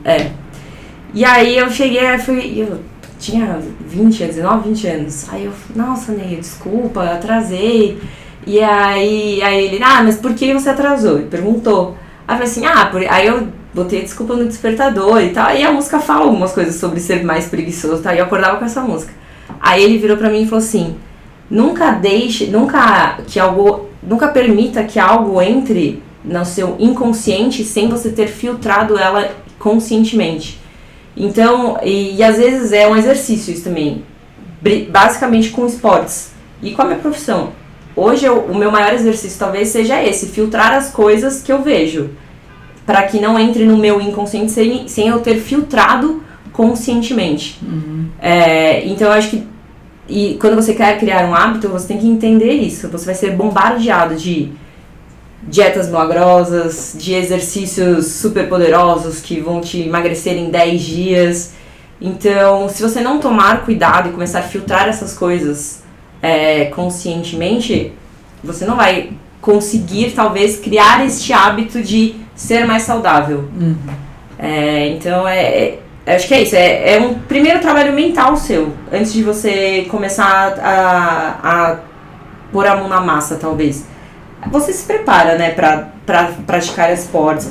E aí eu cheguei, eu tinha 19, 20 anos, aí eu, nossa, Ney, desculpa, eu atrasei. E aí ele, mas por que você atrasou? Ele perguntou. Aí eu falei assim, aí eu botei desculpa no despertador e tal. E a música fala algumas coisas sobre ser mais preguiçoso, tá? E eu acordava com essa música. Aí ele virou pra mim e falou assim, nunca permita que algo entre no seu inconsciente sem você ter filtrado ela conscientemente. Então, e às vezes é um exercício isso também, basicamente com esportes e com a minha profissão. Hoje o meu maior exercício talvez seja esse, filtrar as coisas que eu vejo, para que não entre no meu inconsciente sem eu ter filtrado conscientemente. Então eu acho que quando você quer criar um hábito, você tem que entender isso. Você vai ser bombardeado de dietas milagrosas, de exercícios super poderosos que vão te emagrecer em 10 dias. Então, se você não tomar cuidado e começar a filtrar essas coisas conscientemente, você não vai conseguir, talvez, criar este hábito de ser mais saudável. Então, acho que é isso. É um primeiro trabalho mental seu, antes de você começar a pôr a mão na massa, talvez. Você se prepara, né, pra praticar esportes,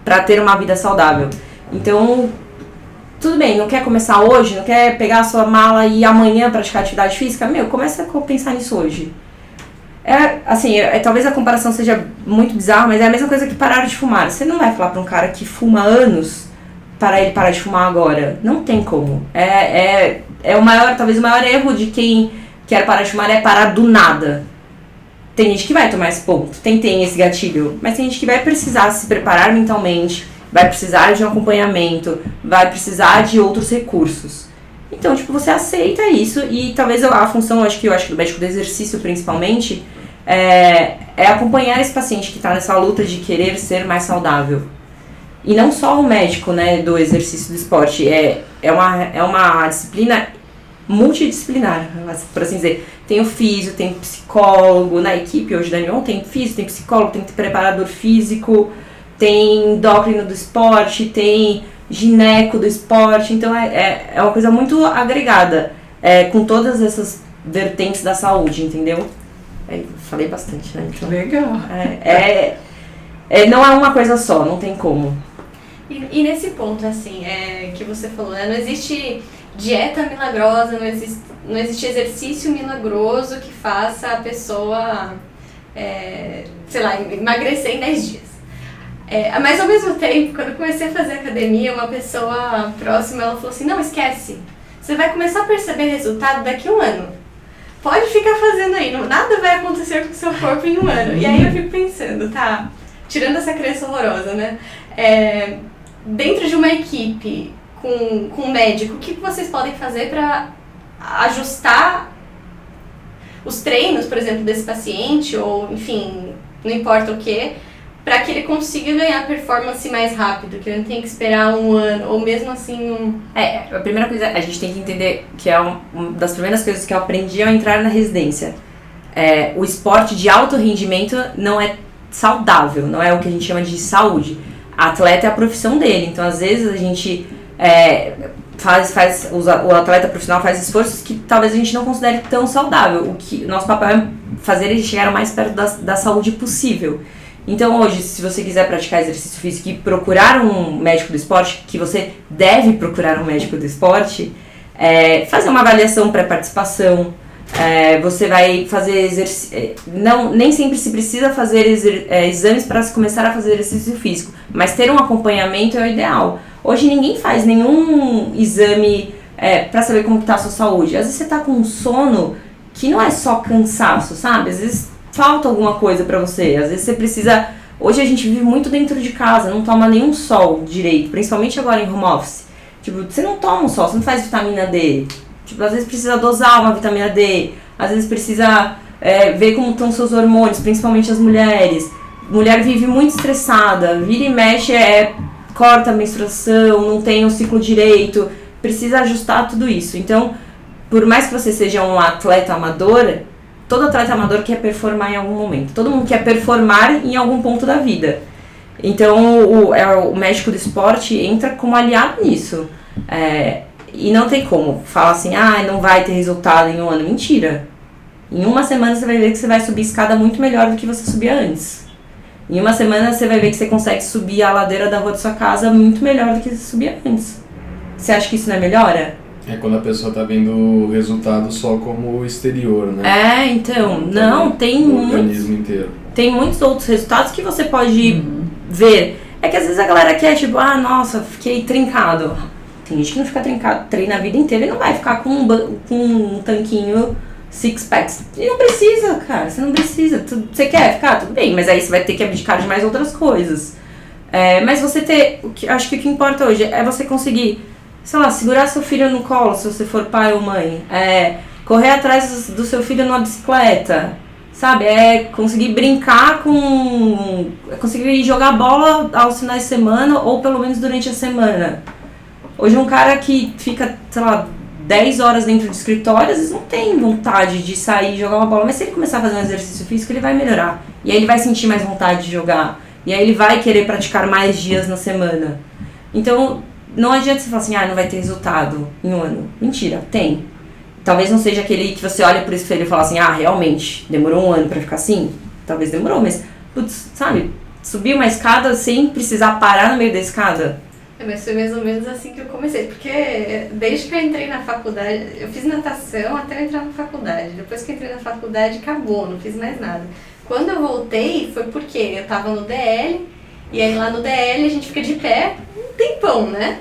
pra ter uma vida saudável. Então, tudo bem, não quer começar hoje, não quer pegar a sua mala e amanhã praticar atividade física? Começa a pensar nisso hoje. Talvez a comparação seja muito bizarra, mas é a mesma coisa que parar de fumar. Você não vai falar pra um cara que fuma há anos para ele parar de fumar agora. Não tem como. Talvez o maior erro de quem quer parar de fumar é parar do nada. Tem gente que vai tomar esse ponto, tem esse gatilho, mas tem gente que vai precisar se preparar mentalmente, vai precisar de um acompanhamento, vai precisar de outros recursos. Então, você aceita isso e talvez a função, eu acho que do médico do exercício principalmente, é acompanhar esse paciente que está nessa luta de querer ser mais saudável. E não só o médico, né, do exercício do esporte, é uma disciplina multidisciplinar, por assim dizer. Tem o físio, tem o psicólogo, na equipe hoje da Union tem físio, tem psicólogo, tem preparador físico, tem endócrino do esporte, tem gineco do esporte, então é uma coisa muito agregada, com todas essas vertentes da saúde, entendeu? Falei bastante, né? Então, legal. Não é uma coisa só, não tem como. E nesse ponto, assim, que você falou, né? Não existe dieta milagrosa, não existe exercício milagroso que faça a pessoa, emagrecer em 10 dias. Mas ao mesmo tempo, quando eu comecei a fazer academia, uma pessoa próxima, ela falou assim, não, esquece, você vai começar a perceber resultado daqui a 1 ano. Pode ficar fazendo aí, nada vai acontecer com o seu corpo em 1 ano. E aí eu fico pensando, tá, tirando essa crença horrorosa, né, dentro de uma equipe com um médico, o que vocês podem fazer para ajustar os treinos, por exemplo, desse paciente, ou enfim, não importa o que, para que ele consiga ganhar performance mais rápido, que ele não tem que esperar 1 ano, ou mesmo assim... A primeira coisa, a gente tem que entender que é uma das primeiras coisas que eu aprendi ao entrar na residência. O esporte de alto rendimento não é saudável, não é o que a gente chama de saúde. A atleta é a profissão dele, então às vezes a gente o atleta profissional faz esforços que talvez a gente não considere tão saudável. O nosso papel é fazer ele chegar o mais perto da saúde possível. Então hoje, se você quiser praticar exercício físico e procurar um médico do esporte, que você deve procurar um médico do esporte, fazer uma avaliação pré-participação, você vai fazer nem sempre se precisa fazer exames para começar a fazer exercício físico, mas ter um acompanhamento é o ideal. Hoje ninguém faz nenhum exame para saber como está a sua saúde. Às vezes você está com um sono que não é só cansaço, sabe? Às vezes falta alguma coisa pra você, às vezes você precisa... Hoje a gente vive muito dentro de casa, não toma nenhum sol direito, principalmente agora em home office. Você não toma um sol, você não faz vitamina D. Às vezes precisa dosar uma vitamina D, às vezes precisa ver como estão seus hormônios, principalmente as mulheres. Mulher vive muito estressada, vira e mexe, corta a menstruação, não tem o ciclo direito, precisa ajustar tudo isso. Então, por mais que você seja um atleta amador, todo atleta amador quer performar em algum momento. Todo mundo quer performar em algum ponto da vida. Então, o médico do esporte entra como aliado nisso. E não tem como falar assim, não vai ter resultado em 1 ano. Mentira. Em 1 semana você vai ver que você vai subir escada muito melhor do que você subia antes. Em 1 semana você vai ver que você consegue subir a ladeira da rua de sua casa muito melhor do que você subia antes. Você acha que isso não é melhora? Quando a pessoa tá vendo o resultado só como exterior, né? Então, não, tem o organismo inteiro. Tem muitos outros resultados que você pode ver. É que às vezes a galera quer, nossa, fiquei trincado. Tem gente que não fica trincado, treina a vida inteira e não vai ficar com um tanquinho six packs. E não precisa, cara, você não precisa. Você quer ficar? Tudo bem, mas aí você vai ter que abdicar de mais outras coisas. Mas você acho que o que importa hoje é você conseguir, sei lá, segurar seu filho no colo, se você for pai ou mãe. Correr atrás do seu filho numa bicicleta, sabe? Conseguir brincar conseguir jogar bola aos finais de semana ou pelo menos durante a semana. Hoje um cara que fica, sei lá, 10 horas dentro do escritório, às vezes não tem vontade de sair e jogar uma bola. Mas se ele começar a fazer um exercício físico, ele vai melhorar. E aí ele vai sentir mais vontade de jogar. E aí ele vai querer praticar mais dias na semana. Então, não adianta você falar assim, não vai ter resultado em 1 ano. Mentira, tem. Talvez não seja aquele que você olha pro espelho e fala assim, realmente, demorou 1 ano pra ficar assim? Talvez demorou, mas, sabe, subir uma escada sem precisar parar no meio da escada, Mas foi mais ou menos assim que eu comecei, porque desde que eu entrei na faculdade, eu fiz natação até eu entrar na faculdade. Depois que eu entrei na faculdade, acabou, não fiz mais nada. Quando eu voltei, foi porque eu tava no DL, e aí lá no DL a gente fica de pé um tempão, né?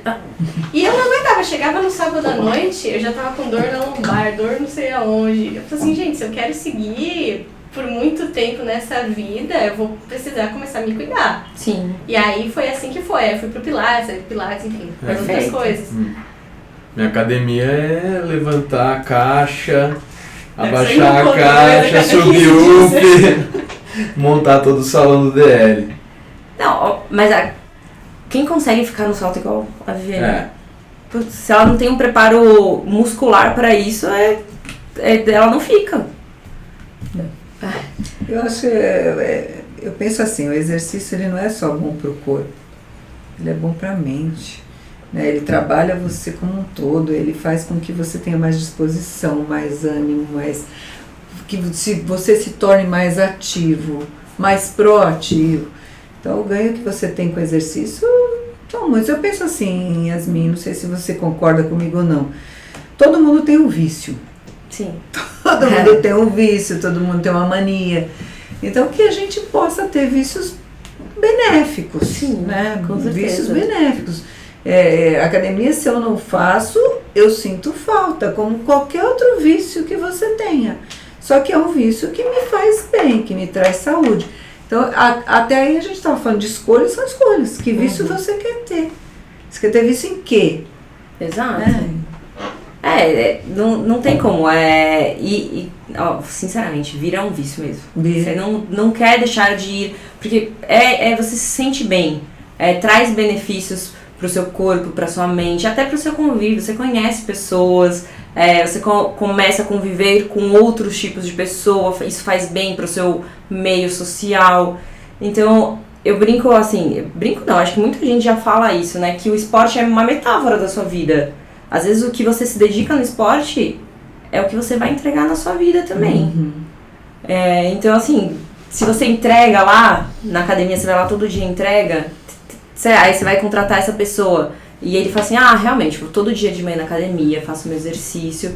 E eu não aguentava, chegava no sábado à noite, eu já tava com dor na lombar, dor não sei aonde. Eu falei assim, gente, se eu quero seguir por muito tempo nessa vida, eu vou precisar começar a me cuidar. Sim. E aí foi assim que foi. Eu fui pro Pilates, enfim, faz outras coisas. Minha academia é levantar a caixa, Deve abaixar ser a caixa, subir o montar todo o salão do DL. Não, mas quem consegue ficar no salto igual a Viviane? É. Se ela não tem um preparo muscular pra isso, ela não fica. Eu acho, eu penso assim, o exercício ele não é só bom para o corpo, ele é bom para a mente, né? Ele trabalha você como um todo, ele faz com que você tenha mais disposição, mais ânimo, que você se torne mais ativo, mais proativo. Então o ganho que você tem com o exercício são muitos. Eu penso assim, Yasmin, não sei se você concorda comigo ou não, todo mundo tem um vício. Sim. Todo mundo tem um vício, todo mundo tem uma mania. Então que a gente possa ter vícios benéficos. Sim, né? com certeza. Vícios benéficos. Academia, se eu não faço, eu sinto falta, como qualquer outro vício que você tenha. Só que é um vício que me faz bem, que me traz saúde. Então, até aí a gente estava falando de escolhas, são escolhas. Que vício você quer ter? Você quer ter vício em quê? Exato. Não tem como. Sinceramente, vira um vício mesmo. Você não quer deixar de ir, porque você se sente bem, traz benefícios pro seu corpo, pra sua mente, até pro seu convívio. Você conhece pessoas, você começa a conviver com outros tipos de pessoa, isso faz bem pro seu meio social. Então, eu brinco assim, acho que muita gente já fala isso, né, que o esporte é uma metáfora da sua vida. Às vezes o que você se dedica no esporte é o que você vai entregar na sua vida também. Uhum. Então, assim, se você entrega lá, na academia, você vai lá todo dia e entrega, aí você vai contratar essa pessoa e ele fala assim, realmente, vou todo dia de manhã na academia, faço meu exercício.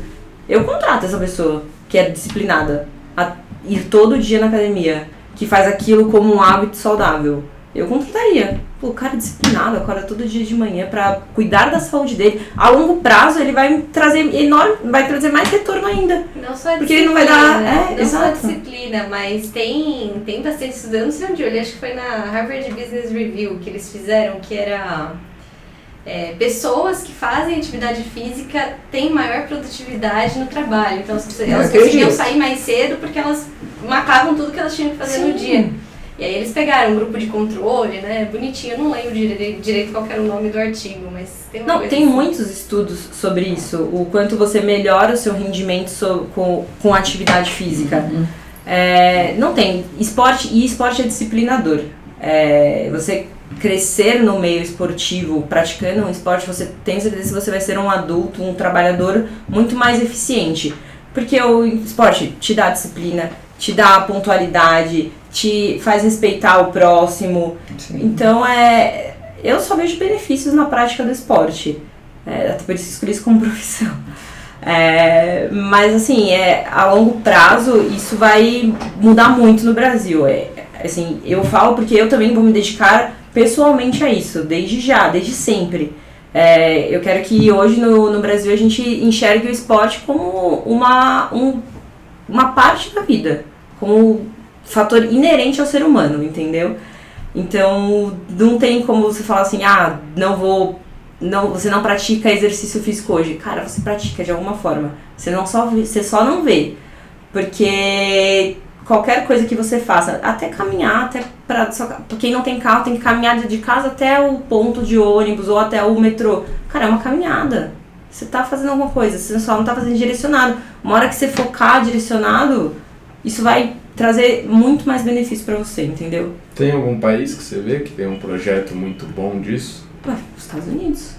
Eu contrato essa pessoa que é disciplinada a ir todo dia na academia, que faz aquilo como um hábito saudável. Eu contrataria. Pô, o cara é disciplinado, acorda todo dia de manhã pra cuidar da saúde dele. A longo prazo ele vai trazer mais retorno ainda. Não só a porque ele não vai dar. Não só a Exato. disciplina, mas tem bastante estudando, não sei onde eu olhei, acho que foi na Harvard Business Review que eles fizeram, que era pessoas que fazem atividade física têm maior produtividade no trabalho. Então elas conseguiam sair mais cedo porque elas matavam tudo que elas tinham que fazer no dia. E aí eles pegaram um grupo de controle, né, bonitinho, eu não lembro direito qual era o nome do artigo, mas tem uma coisa tem assim. muitos estudos sobre isso, o quanto você melhora o seu rendimento com atividade física. Não tem, esporte é disciplinador. Você crescer no meio esportivo, praticando um esporte, você tem certeza que você vai ser um adulto, um trabalhador muito mais eficiente. Porque o esporte te dá disciplina, te dá pontualidade, te faz respeitar o próximo. Sim. Então, eu só vejo benefícios na prática do esporte. Até por isso escolhi isso como profissão. Mas, assim, a longo prazo, isso vai mudar muito no Brasil. Assim, eu falo porque eu também vou me dedicar pessoalmente a isso, desde sempre. Eu quero que hoje no Brasil a gente enxergue o esporte como uma parte da vida, como fator inerente ao ser humano, entendeu? Então, não tem como você falar assim, você não pratica exercício físico hoje. Cara, você pratica de alguma forma. Você só não vê. Porque qualquer coisa que você faça, até caminhar, pra quem não tem carro tem que caminhar de casa até o ponto de ônibus ou até o metrô. Cara, é uma caminhada. Você tá fazendo alguma coisa, você só não tá fazendo direcionado. Uma hora que você focar direcionado, isso vai trazer muito mais benefício pra você, entendeu? Tem algum país que você vê que tem um projeto muito bom disso? Os Estados Unidos.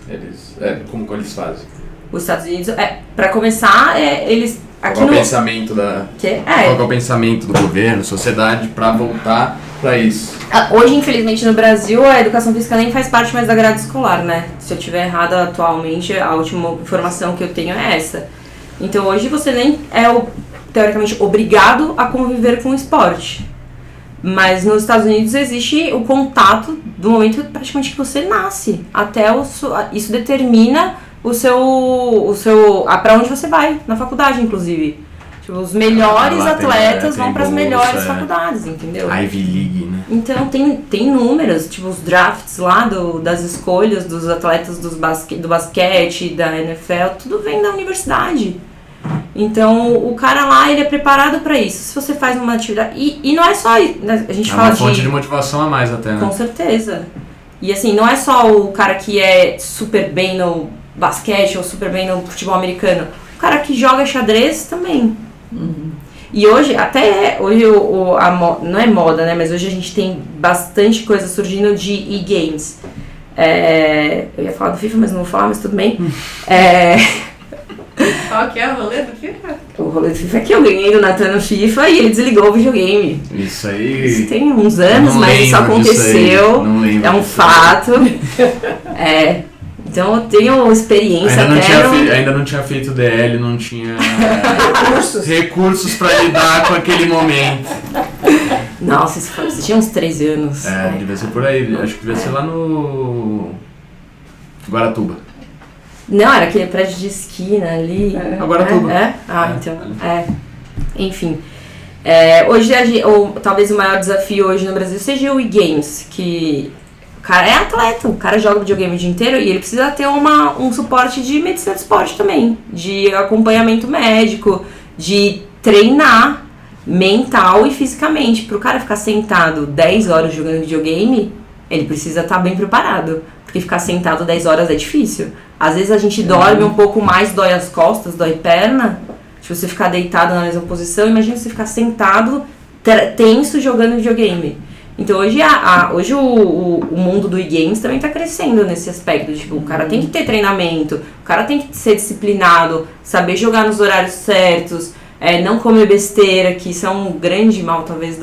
Como que eles fazem? Os Estados Unidos, pra começar, eles... Qual é o pensamento qual é o pensamento do governo, sociedade, para voltar pra isso? Hoje, infelizmente, no Brasil, a educação física nem faz parte mais da grade escolar, né? Se eu estiver errada atualmente, a última informação que eu tenho é essa. Então, hoje você nem é, teoricamente, obrigado a conviver com o esporte. Mas nos Estados Unidos existe o contato do momento praticamente que você nasce. Até isso determina pra onde você vai, na faculdade, inclusive. Tipo, os melhores atletas vão para as melhores faculdades, entendeu? Ivy League, né? Então tem números, tipo os drafts lá das escolhas dos atletas do basquete, da NFL, tudo vem da universidade. Então o cara lá, ele é preparado para isso. Se você faz uma atividade... E não é só... Né, a gente fala uma fonte de motivação a mais até, né? Com certeza. E assim, não é só o cara que é super bem no basquete ou super bem no futebol americano. O cara que joga xadrez também. Uhum. E hoje, não é moda, né? Mas hoje a gente tem bastante coisa surgindo de e-games. Eu ia falar do FIFA, mas não vou falar, mas tudo bem. Qual que é o rolê do FIFA? O rolê do FIFA é que eu ganhei do Natan no FIFA e ele desligou o videogame. Isso aí... Isso tem uns anos, mas isso aconteceu. Não lembro é um fato. Então eu tenho experiência ainda não tinha feito DL, não tinha recursos pra lidar com aquele momento. Nossa, isso tinha uns 13 anos. Devia ser por aí. Acho que devia ser lá no Guaratuba. Não, era aquele prédio de esquina ali. Guaratuba. Então. Enfim. Hoje, talvez o maior desafio hoje no Brasil seja o e-games, que... O cara é atleta, o cara joga videogame o dia inteiro e ele precisa ter um suporte de medicina do esporte também, de acompanhamento médico, de treinar mental e fisicamente. Pro cara ficar sentado 10 horas jogando videogame, ele precisa estar bem preparado, porque ficar sentado 10 horas é difícil. Às vezes a gente dorme um pouco mais, dói as costas, dói perna, se você ficar deitado na mesma posição, imagina você ficar sentado, tenso jogando videogame. Então hoje o mundo do e-games também está crescendo nesse aspecto. Tipo, o cara tem que ter treinamento, o cara tem que ser disciplinado, saber jogar nos horários certos, não comer besteira, que isso é um grande mal talvez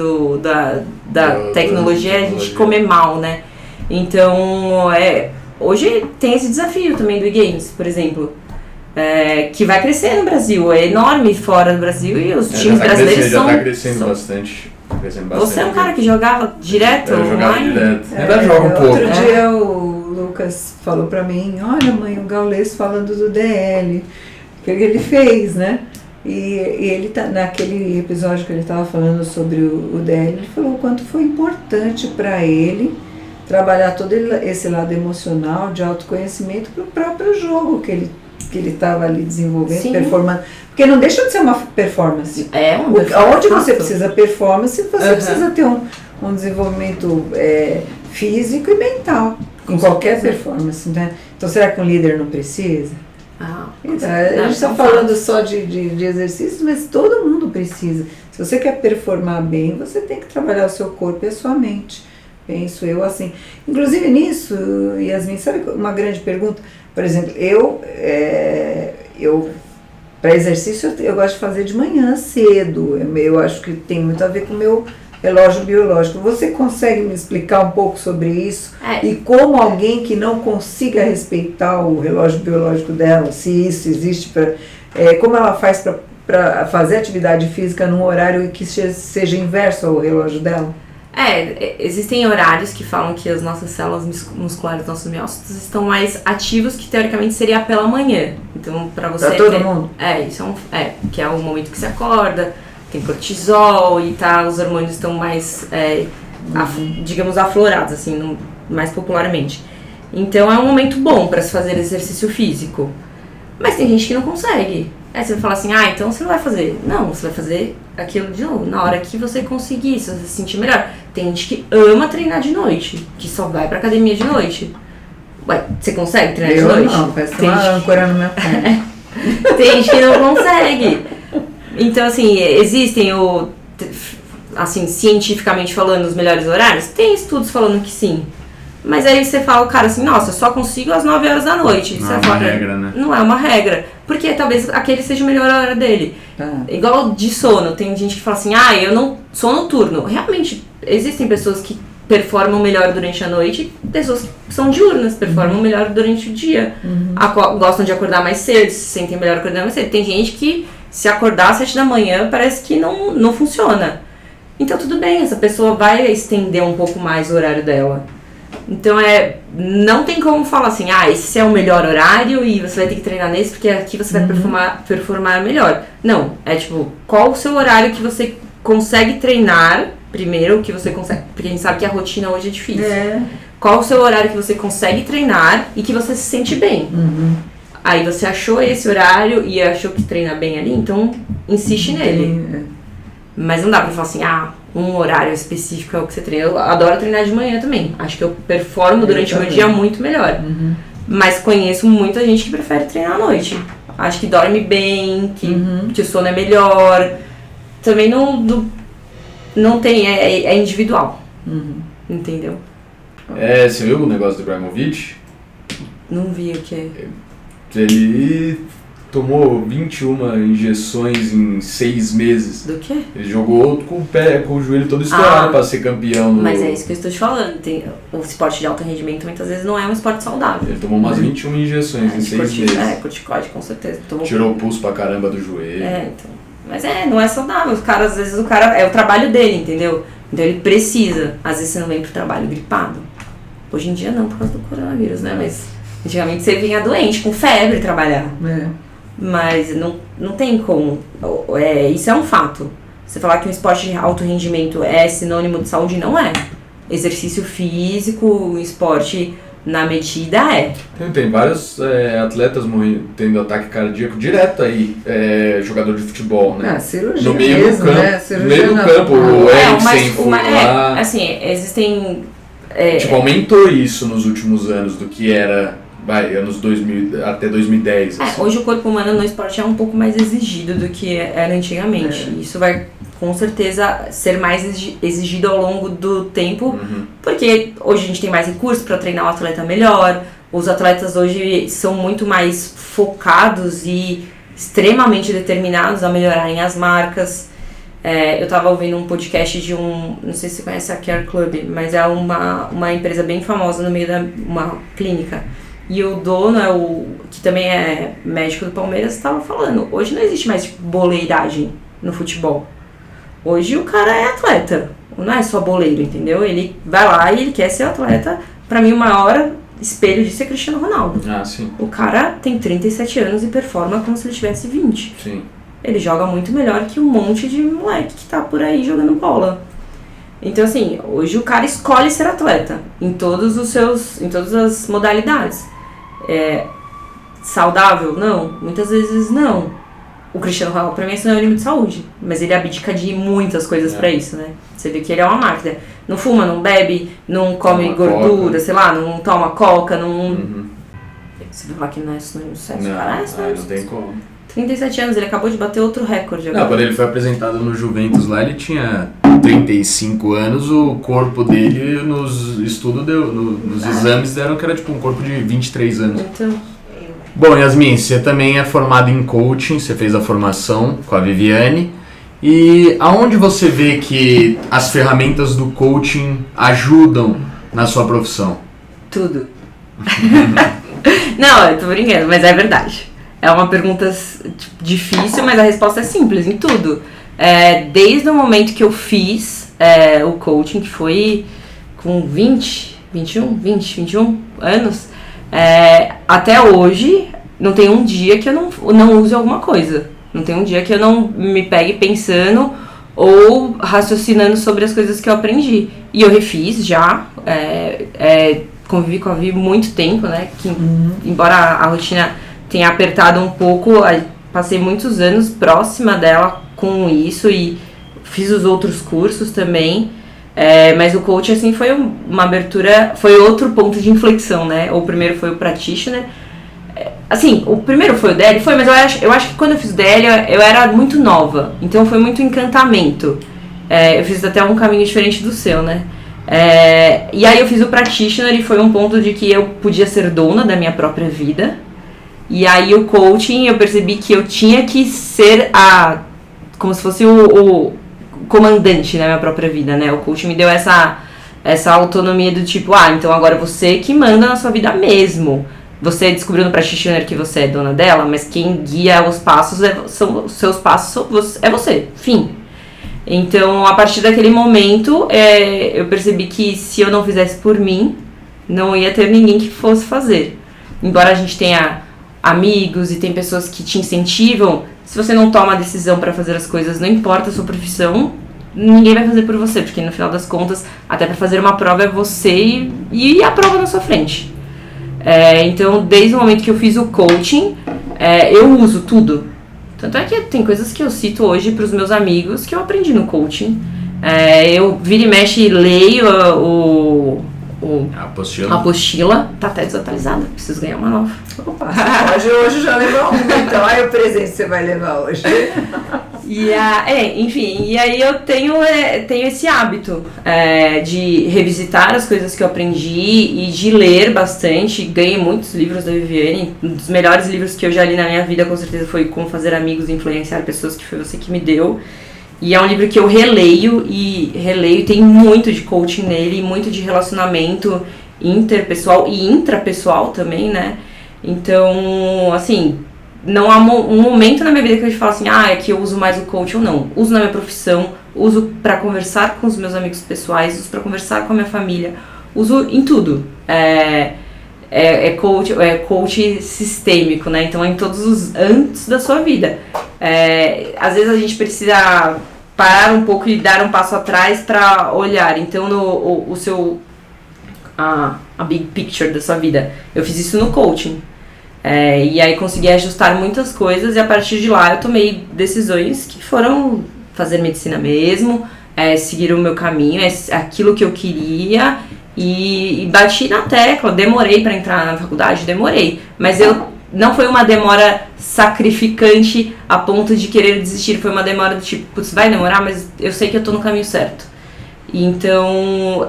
da tecnologia, a gente comer mal, né? Então hoje tem esse desafio também do e-games, por exemplo. Que vai crescer no Brasil, é enorme fora do Brasil e os times brasileiros já está crescendo bastante. Você é um cara que jogava direto? Eu jogava direto. Ainda joga um pouco. Outro dia o Lucas falou pra mim, olha mãe, o Gaules falando do DL, que ele fez, né? E ele naquele episódio que ele estava falando sobre o DL, ele falou o quanto foi importante para ele trabalhar todo esse lado emocional, de autoconhecimento para o próprio jogo que ele estava ali desenvolvendo, sim, performando. Porque não deixa de ser uma performance. Onde você precisa performance, você precisa ter um desenvolvimento físico e mental. Com qualquer performance, né? Então, será que um líder não precisa? Então, a gente está falando só de exercícios, mas todo mundo precisa. Se você quer performar bem, você tem que trabalhar o seu corpo e a sua mente. Penso eu assim. Inclusive nisso, Yasmin, sabe uma grande pergunta? Por exemplo, eu para exercício eu gosto de fazer de manhã cedo. Eu acho que tem muito a ver com o meu relógio biológico. Você consegue me explicar um pouco sobre isso? E como alguém que não consiga respeitar o relógio biológico dela, se isso existe, como ela faz para fazer atividade física num horário que seja inverso ao relógio dela? Existem horários que falam que as nossas células musculares, nossos miócitos estão mais ativos, que teoricamente seria pela manhã. Então, para você... Pra todo mundo? Isso que é o momento que você acorda, tem cortisol e os hormônios estão mais, digamos, aflorados, assim, mais popularmente. Então, é um momento bom para se fazer exercício físico. Mas tem gente que não consegue. Aí você vai falar assim, então você não vai fazer. Não, você vai fazer aquilo de novo, na hora que você conseguir, se você se sentir melhor. Tem gente que ama treinar de noite, que só vai pra academia de noite. Ué, você consegue treinar de noite? Não, parece uma âncora no meu pé. Tem gente que não consegue. Então, assim, existem cientificamente falando, os melhores horários? Tem estudos falando que sim. Mas aí você fala, cara, assim, nossa, eu só consigo às 9 horas da noite. Não é uma regra, né? Não é uma regra. Porque talvez aquele seja a melhor hora dele. Igual de sono. Tem gente que fala assim, eu não sou noturno. Realmente, existem pessoas que performam melhor durante a noite, pessoas que são diurnas, performam melhor durante o dia. Gostam de acordar mais cedo, se sentem melhor acordando mais cedo. Tem gente que se acordar às 7 da manhã parece que não funciona. Então tudo bem, essa pessoa vai estender um pouco mais o horário dela. Então não tem como falar assim, esse é o melhor horário e você vai ter que treinar nesse porque aqui você vai performar melhor. Não, é tipo, qual o seu horário que você consegue treinar primeiro, que você consegue, porque a gente sabe que a rotina hoje é difícil. Qual o seu horário que você consegue treinar e que você se sente bem? Aí você achou esse horário e achou que treina bem ali, então insiste nele. Mas não dá pra falar assim, um horário específico é o que você treina. Eu adoro treinar de manhã também. Acho que eu performo durante o meu dia muito melhor. Mas conheço muita gente que prefere treinar à noite. Acho que dorme bem, que o sono é melhor. Também não tem, é individual. Entendeu? Você viu o negócio do Ibrahimovic? Não vi o que. Ele tomou 21 injeções em 6 meses. Do quê? Ele jogou com o joelho todo estourado pra ser campeão. Mas é isso que eu estou te falando. O esporte de alto rendimento muitas vezes não é um esporte saudável. Ele tomou umas 21 injeções em 6 meses. Corticóide, com certeza. Tirou o pulso pra caramba do joelho. Então. Mas não é saudável. Às vezes o cara é o trabalho dele, entendeu? Então ele precisa. Às vezes você não vem pro trabalho gripado. Hoje em dia não, por causa do coronavírus, né? Mas antigamente você vinha doente, com febre trabalhar. Mas não tem como. Isso é um fato. Você falar que um esporte de alto rendimento é sinônimo de saúde, não é. Exercício físico, um esporte na medida é. Tem vários atletas tendo ataque cardíaco direto aí, jogador de futebol, né? Cirurgia no meio mesmo, do campo, né? No meio do campo, o Eriksen foi lá. Assim, existem... aumentou isso nos últimos anos do que era... anos 2000 até 2010. Assim. Hoje o corpo humano no esporte é um pouco mais exigido do que era antigamente. Isso vai com certeza ser mais exigido ao longo do tempo, porque hoje a gente tem mais recursos para treinar o atleta melhor. Os atletas hoje são muito mais focados e extremamente determinados a melhorarem as marcas. Eu estava ouvindo um podcast de não sei se você conhece a Care Club, mas é uma empresa bem famosa no meio da uma clínica. E o dono, que também é médico do Palmeiras, estava falando, hoje não existe mais boleiragem no futebol. Hoje o cara é atleta, não é só boleiro, entendeu? Ele vai lá e ele quer ser atleta. Pra mim o maior espelho disso é Cristiano Ronaldo. Sim. O cara tem 37 anos e performa como se ele tivesse 20. Sim. Ele joga muito melhor que um monte de moleque que tá por aí jogando bola. Então assim, hoje o cara escolhe ser atleta em todas as modalidades. Saudável? Não. Muitas vezes não. O Cristiano Ronaldo pra mim é sinônimo de saúde, mas ele abdica de muitas coisas pra isso, né? Você vê que ele é uma máquina. Não fuma, não bebe, não come gordura, coca. Sei lá, não toma coca, não... Você vai falar que não é sinônimo de sucesso? Não tem como. 37 anos, ele acabou de bater outro recorde agora. Quando ele foi apresentado no Juventus lá, ele tinha 35 anos, o corpo dele nos estudos nos exames deram que era tipo um corpo de 23 anos. Então... Bom, Yasmin, você também é formada em coaching, você fez a formação com a Viviane. E aonde você vê que as ferramentas do coaching ajudam na sua profissão? Tudo. Não, eu tô brincando, mas é verdade. É uma pergunta difícil, mas a resposta é simples, em tudo. Desde o momento que eu fiz o coaching, que foi com 21 anos, até hoje, não tem um dia que eu não use alguma coisa. Não tem um dia que eu não me pegue pensando ou raciocinando sobre as coisas que eu aprendi. E eu refiz já, convivi com a Vi muito tempo, né? Que, embora a rotina tenha apertado um pouco, passei muitos anos próxima dela com isso e fiz os outros cursos também. Mas o coach, assim, foi uma abertura, foi outro ponto de inflexão, né? O primeiro foi o practitioner. Assim, o primeiro foi o DL, mas eu acho que quando eu fiz o DL eu era muito nova, então foi muito encantamento. Eu fiz até um caminho diferente do seu, né? E aí eu fiz o practitioner e foi um ponto de que eu podia ser dona da minha própria vida. E aí o coaching, eu percebi que eu tinha que ser como se fosse comandante na minha própria vida, né? O coaching me deu essa autonomia do tipo, então agora você que manda na sua vida mesmo. Você descobriu no practitioner que você é dona dela, mas quem guia os passos os seus passos é você, fim. Então, a partir daquele momento, eu percebi que se eu não fizesse por mim, não ia ter ninguém que fosse fazer. Embora a gente tenha amigos e tem pessoas que te incentivam, se você não toma a decisão para fazer as coisas, não importa a sua profissão, ninguém vai fazer por você, porque no final das contas, até para fazer uma prova é você e a prova na sua frente. Então, desde o momento que eu fiz o coaching, eu uso tudo. Tanto é que tem coisas que eu cito hoje para os meus amigos que eu aprendi no coaching. Eu vira e mexe leio a apostila, tá até desatualizada, preciso ganhar uma nova. Opa, hoje já levar uma, então aí o presente você vai levar hoje. Enfim, e aí eu tenho esse hábito de revisitar as coisas que eu aprendi e de ler bastante. Ganhei muitos livros da Viviane. Um dos melhores livros que eu já li na minha vida, com certeza, foi Como Fazer Amigos e Influenciar Pessoas, que foi você que me deu. E é um livro que eu releio, tem muito de coaching nele, muito de relacionamento interpessoal e intrapessoal também, né? Então, assim, não há um momento na minha vida que eu falo assim, é que eu uso mais o coaching ou não. Uso na minha profissão, uso pra conversar com os meus amigos pessoais, uso pra conversar com a minha família, uso em tudo. Coach sistêmico, né? Então é em todos os âmbitos da sua vida. Às vezes a gente precisa parar um pouco e dar um passo atrás para olhar. Então a big picture da sua vida. Eu fiz isso no coaching. E aí consegui ajustar muitas coisas e a partir de lá eu tomei decisões que foram fazer medicina mesmo, seguir o meu caminho, aquilo que eu queria. E bati na tecla, demorei para entrar na faculdade, mas não foi uma demora sacrificante a ponto de querer desistir, foi uma demora do tipo, putz, vai demorar, mas eu sei que eu tô no caminho certo. Então,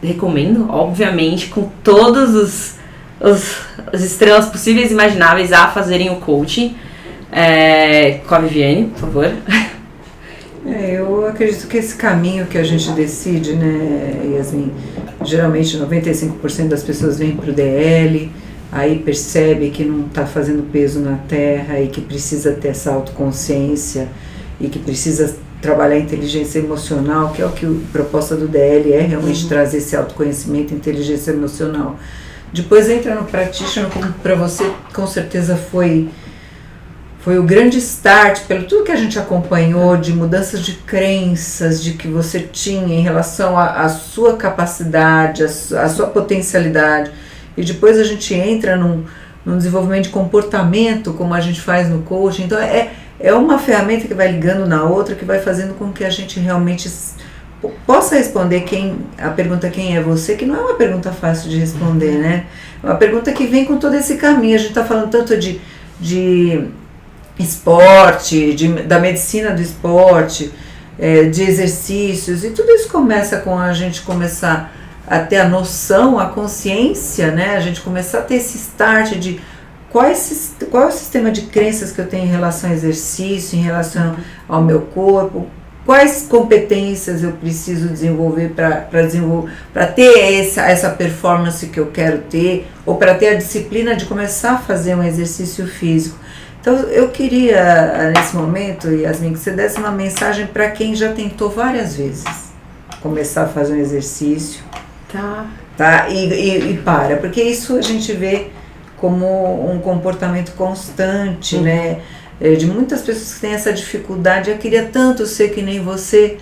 recomendo, obviamente, com todas as estrelas possíveis e imagináveis a fazerem o coaching, com a Viviane, por favor. Eu acredito que esse caminho que a gente decide, né, Yasmin, geralmente 95% das pessoas vêm para o DL, aí percebe que não está fazendo peso na terra e que precisa ter essa autoconsciência e que precisa trabalhar a inteligência emocional, que é o que a proposta do DL realmente trazer esse autoconhecimento, inteligência emocional. Depois entra no practitioner, como para você com certeza foi o grande start, pelo tudo que a gente acompanhou, de mudanças de crenças, de que você tinha em relação à sua capacidade, à sua potencialidade. E depois a gente entra num desenvolvimento de comportamento, como a gente faz no coaching. Então é uma ferramenta que vai ligando na outra, que vai fazendo com que a gente realmente possa responder a pergunta quem é você, que não é uma pergunta fácil de responder, né? É uma pergunta que vem com todo esse caminho. A gente está falando tanto de esporte, da medicina do esporte, de exercícios, e tudo isso começa com a gente começar a ter a noção, a consciência, né? A gente começar a ter esse start de qual é o sistema de crenças que eu tenho em relação ao exercício, em relação ao meu corpo, quais competências eu preciso desenvolver para ter essa performance que eu quero ter, ou para ter a disciplina de começar a fazer um exercício físico. Então eu queria, nesse momento, Yasmin, que você desse uma mensagem para quem já tentou várias vezes começar a fazer um exercício. Tá? E para, porque isso a gente vê como um comportamento constante, né? De muitas pessoas que têm essa dificuldade. Eu queria tanto ser que nem você,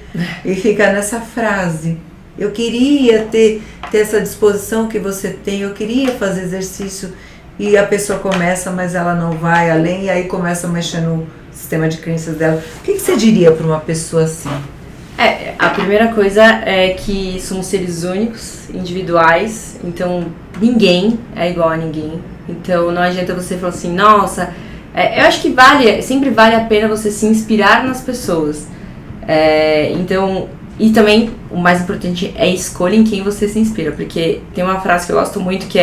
e fica nessa frase. Eu queria ter essa disposição que você tem, eu queria fazer exercício. E a pessoa começa, mas ela não vai além, e aí começa a mexer no sistema de crenças dela. O que você diria para uma pessoa assim? A primeira coisa é que somos seres únicos, individuais, então ninguém é igual a ninguém. Então não adianta você falar assim, nossa, eu acho que sempre vale a pena você se inspirar nas pessoas. Então, e também o mais importante é a escolha em quem você se inspira, porque tem uma frase que eu gosto muito que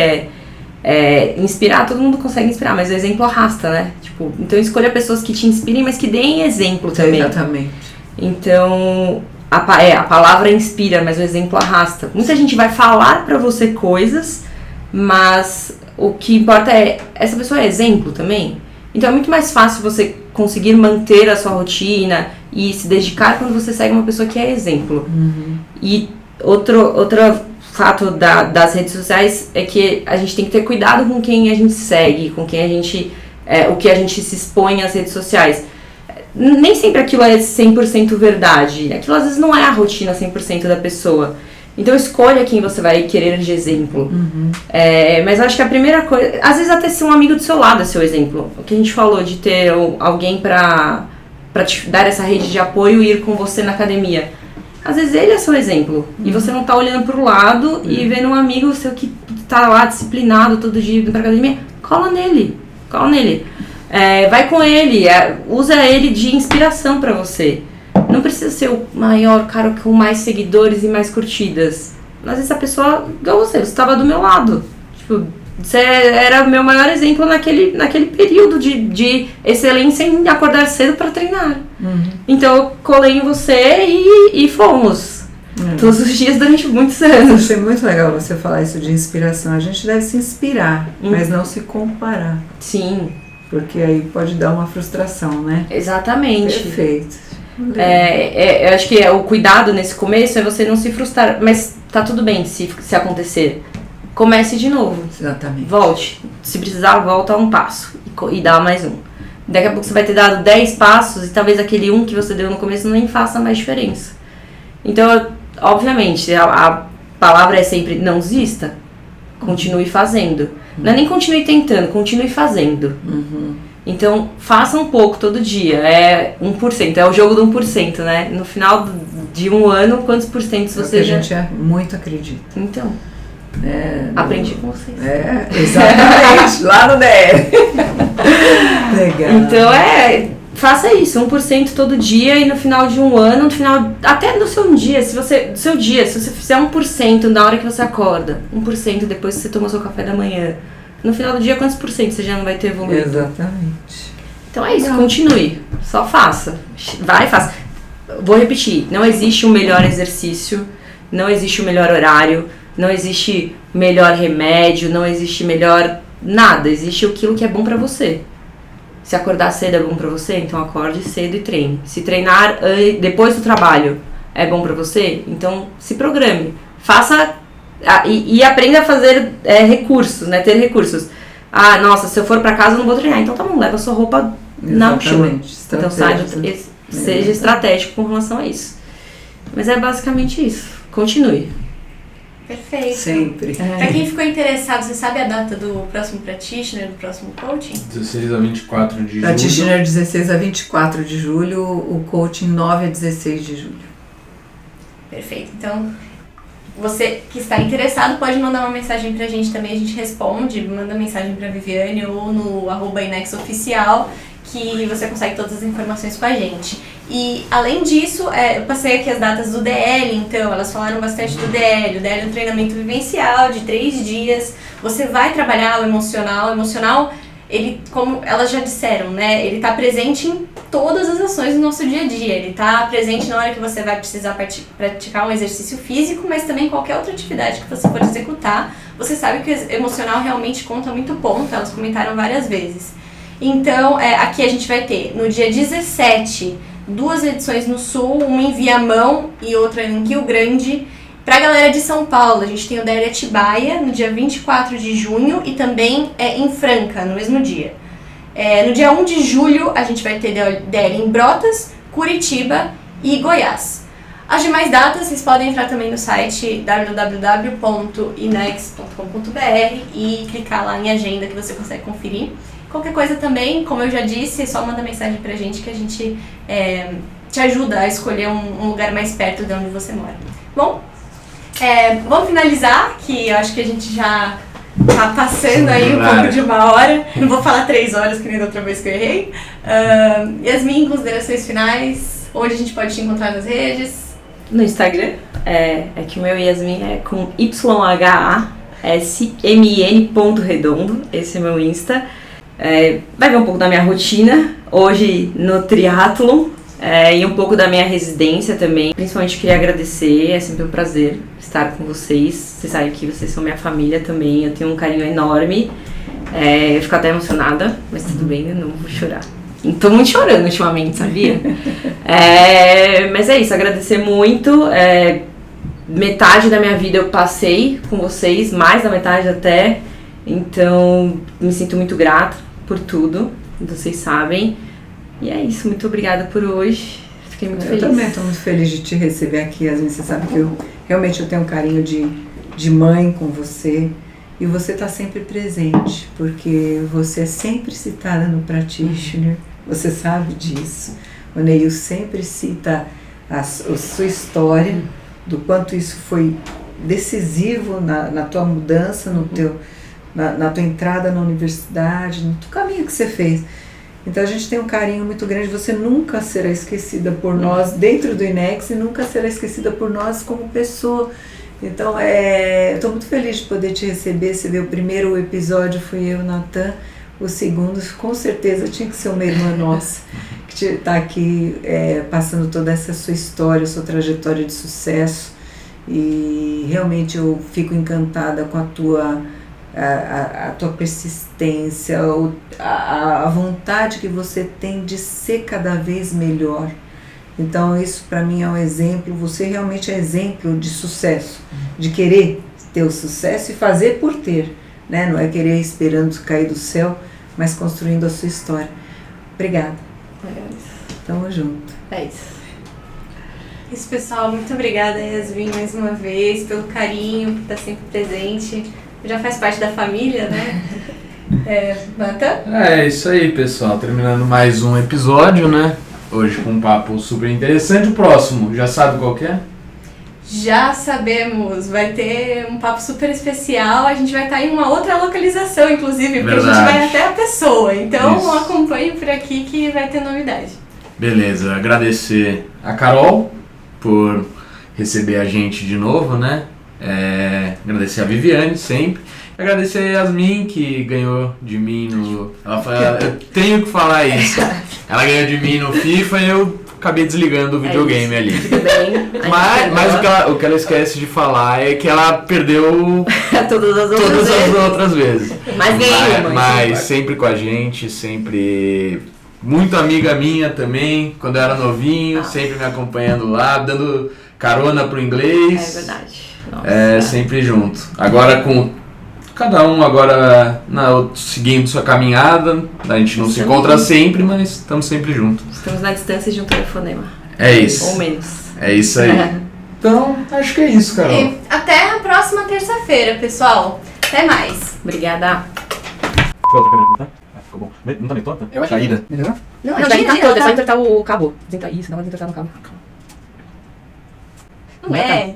inspirar, todo mundo consegue inspirar, mas o exemplo arrasta, né? Então escolha pessoas que te inspirem, mas que deem exemplo também. Exatamente. Então, a palavra inspira, mas o exemplo arrasta. Muita gente vai falar pra você coisas, mas o que importa é, essa pessoa é exemplo também? Então é muito mais fácil você conseguir manter a sua rotina e se dedicar quando você segue uma pessoa que é exemplo. E outro fato das redes sociais é que a gente tem que ter cuidado com quem a gente segue, com quem a gente... o que a gente se expõe às redes sociais. Nem sempre aquilo é 100% verdade. Aquilo às vezes não é a rotina 100% da pessoa. Então escolha quem você vai querer de exemplo. Mas eu acho que a primeira coisa... Às vezes até ser um amigo do seu lado é seu exemplo. O que a gente falou de ter alguém pra te dar essa rede de apoio e ir com você na academia. Às vezes ele é seu exemplo. E você não tá olhando pro lado e vendo um amigo seu que tá lá disciplinado todo dia indo pra academia. Cola nele. Vai com ele. Usa ele de inspiração pra você. Não precisa ser o maior cara com mais seguidores e mais curtidas. Às vezes a pessoa, igual você estava do meu lado. Tipo, você era o meu maior exemplo naquele período de excelência em acordar cedo para treinar. Então eu colei em você e fomos. Todos os dias durante muitos anos. Achei muito legal você falar isso de inspiração. A gente deve se inspirar, mas não se comparar. Sim. Porque aí pode dar uma frustração, né? Exatamente. Perfeito. Eu acho que o cuidado nesse começo é você não se frustrar, mas tá tudo bem se acontecer. Comece de novo. Exatamente. Volte. Se precisar, volta um passo e dá mais um. Daqui a pouco você vai ter dado 10 passos e talvez aquele um que você deu no começo nem faça mais diferença. Então, obviamente, a palavra é sempre não desista. Continue fazendo. Não é nem continue tentando, continue fazendo. Então, faça um pouco todo dia. É 1%, é o jogo do 1%, né? No final de um ano, quantos porcentos você já... A gente muito acredita. Então, aprendi com vocês. Exatamente, lá no DR. Legal. Então, faça isso, 1% todo dia e no final de um ano, no final, até do seu dia, se você fizer 1% na hora que você acorda, 1% depois que você tomou seu café da manhã, no final do dia, quantos por cento você já não vai ter evoluído? Exatamente. Então é isso, continue. Só faça. Vai, faça. Vou repetir, não existe um melhor exercício, não existe o melhor horário, não existe melhor remédio, não existe melhor nada. Existe aquilo que é bom pra você. Se acordar cedo é bom pra você, então acorde cedo e treine. Se treinar depois do trabalho é bom pra você, então se programe. Faça... E aprenda a fazer recursos, né? Ter recursos. Nossa, se eu for pra casa eu não vou treinar. Então tá bom, leva a sua roupa na mochila. Então seja estratégico com relação a isso. Mas é basicamente isso. Continue. Perfeito. Sempre. Pra quem ficou interessado, você sabe a data do próximo practitioner, do próximo coaching? 16 a 24 de julho. Practitioner 16 a 24 de julho, o coaching 9 a 16 de julho. Perfeito. Então, você que está interessado pode mandar uma mensagem pra gente também, a gente responde, manda mensagem pra Viviane ou no @inexoficial, que você consegue todas as informações com a gente. E além disso, eu passei aqui as datas do DL, então elas falaram bastante do DL. O DL é um treinamento vivencial de 3 dias, você vai trabalhar o emocional, ele, como elas já disseram, né, ele está presente em todas as ações do nosso dia a dia. Ele está presente na hora que você vai precisar praticar um exercício físico, mas também qualquer outra atividade que você for executar. Você sabe que o emocional realmente conta muito ponto, elas comentaram várias vezes. Então, aqui a gente vai ter, no dia 17, 2 edições no Sul, uma em Viamão e outra em Rio Grande. Pra galera de São Paulo, a gente tem o DL Atibaia no dia 24 de junho e também em Franca, no mesmo dia. No dia 1 de julho, a gente vai ter DL em Brotas, Curitiba e Goiás. As demais datas, vocês podem entrar também no site www.inex.com.br e clicar lá em agenda que você consegue conferir. Qualquer coisa também, como eu já disse, só manda mensagem pra gente que a gente te ajuda a escolher um lugar mais perto de onde você mora. Bom, vamos finalizar, que eu acho que a gente já tá passando aí um pouco de 1 hora. Não vou falar 3 horas, que nem da outra vez que eu errei. Yasmin, considerações finais, onde a gente pode te encontrar nas redes? No Instagram, que o meu Yasmin é com YHASMN.redondo, esse é meu Insta. Vai ver um pouco da minha rotina, hoje no triatlon, e um pouco da minha residência também. Principalmente queria agradecer, é sempre um prazer estar com vocês. Vocês sabem que vocês são minha família também, eu tenho um carinho enorme. Eu fico até emocionada, mas tudo bem, eu não vou chorar. Tô muito chorando ultimamente, sabia? Mas é isso, agradecer muito. Metade da minha vida eu passei com vocês, mais da metade até. Então, me sinto muito grata por tudo, vocês sabem. E é isso, muito obrigada por hoje. Fiquei muito feliz. Eu também estou muito feliz de te receber aqui. Às vezes você sabe que eu realmente tenho um carinho de mãe com você. E você está sempre presente, porque você é sempre citada no Practitioner. Você sabe disso. O Neil sempre cita a sua história, do quanto isso foi decisivo na tua mudança, na tua entrada na universidade, no caminho que você fez. Então a gente tem um carinho muito grande. Você nunca será esquecida por nós dentro do INEX e nunca será esquecida por nós como pessoa. Então eu estou muito feliz de poder te receber. Você vê, o primeiro episódio fui eu, Natan. O segundo, com certeza, tinha que ser uma irmã nossa, que está aqui passando toda essa sua história, sua trajetória de sucesso. E realmente eu fico encantada com a tua persistência, a vontade que você tem de ser cada vez melhor. Então isso para mim é um exemplo. Você realmente é exemplo de sucesso, de querer ter o sucesso e fazer por ter, né? Não é querer esperando cair do céu, mas construindo a sua história. Obrigada. Tamo junto. É isso. Isso, pessoal. Muito obrigada, Yasmin, mais uma vez, pelo carinho, por estar sempre presente. Já faz parte da família, né? Natan? É isso aí, pessoal. Terminando mais um episódio, né? Hoje com um papo super interessante. O próximo, já sabe qual que é? Já sabemos. Vai ter um papo super especial. A gente vai estar em uma outra localização, inclusive, porque Verdade. a gente vai até a pessoa. Então Isso. acompanhe por aqui que vai ter novidade. Beleza, agradecer a Carol por receber a gente de novo, né? Agradecer a Viviane sempre. Agradecer a Yasmin, que ganhou de mim no... eu tenho que falar isso. Ela ganhou de mim no FIFA e eu acabei desligando o videogame ali. Tudo bem. Mas o que ela esquece de falar é que ela perdeu Todas as outras vezes. Mas ganhei uma. Mas sempre com a gente, sempre... Muito amiga minha também, quando eu era novinho, sempre me acompanhando lá, dando carona pro inglês. É verdade. Nossa. Sempre junto. Agora com cada um seguindo sua caminhada, a gente não se encontra sempre, mas estamos sempre juntos. Estamos na distância de um telefonema. É isso. Ou menos. É isso aí. Então, acho que é isso, Carol. E até a próxima terça-feira, pessoal. Até mais. Obrigada. Outra câmera, tá? Ficou bom. Não tá meio torta? Eu acho Caída. Melhorou? Não, Não, gira, tá gira, todo, é só tá. entortar o cabo. Isso, não vai entortar no cabo. Não é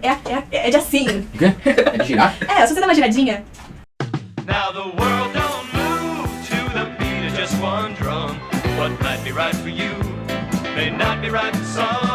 de assim. O quê? É de girar? Se você dá uma giradinha. Now the world don't move to the beat of just one drum. What might be right for you may not be right for some.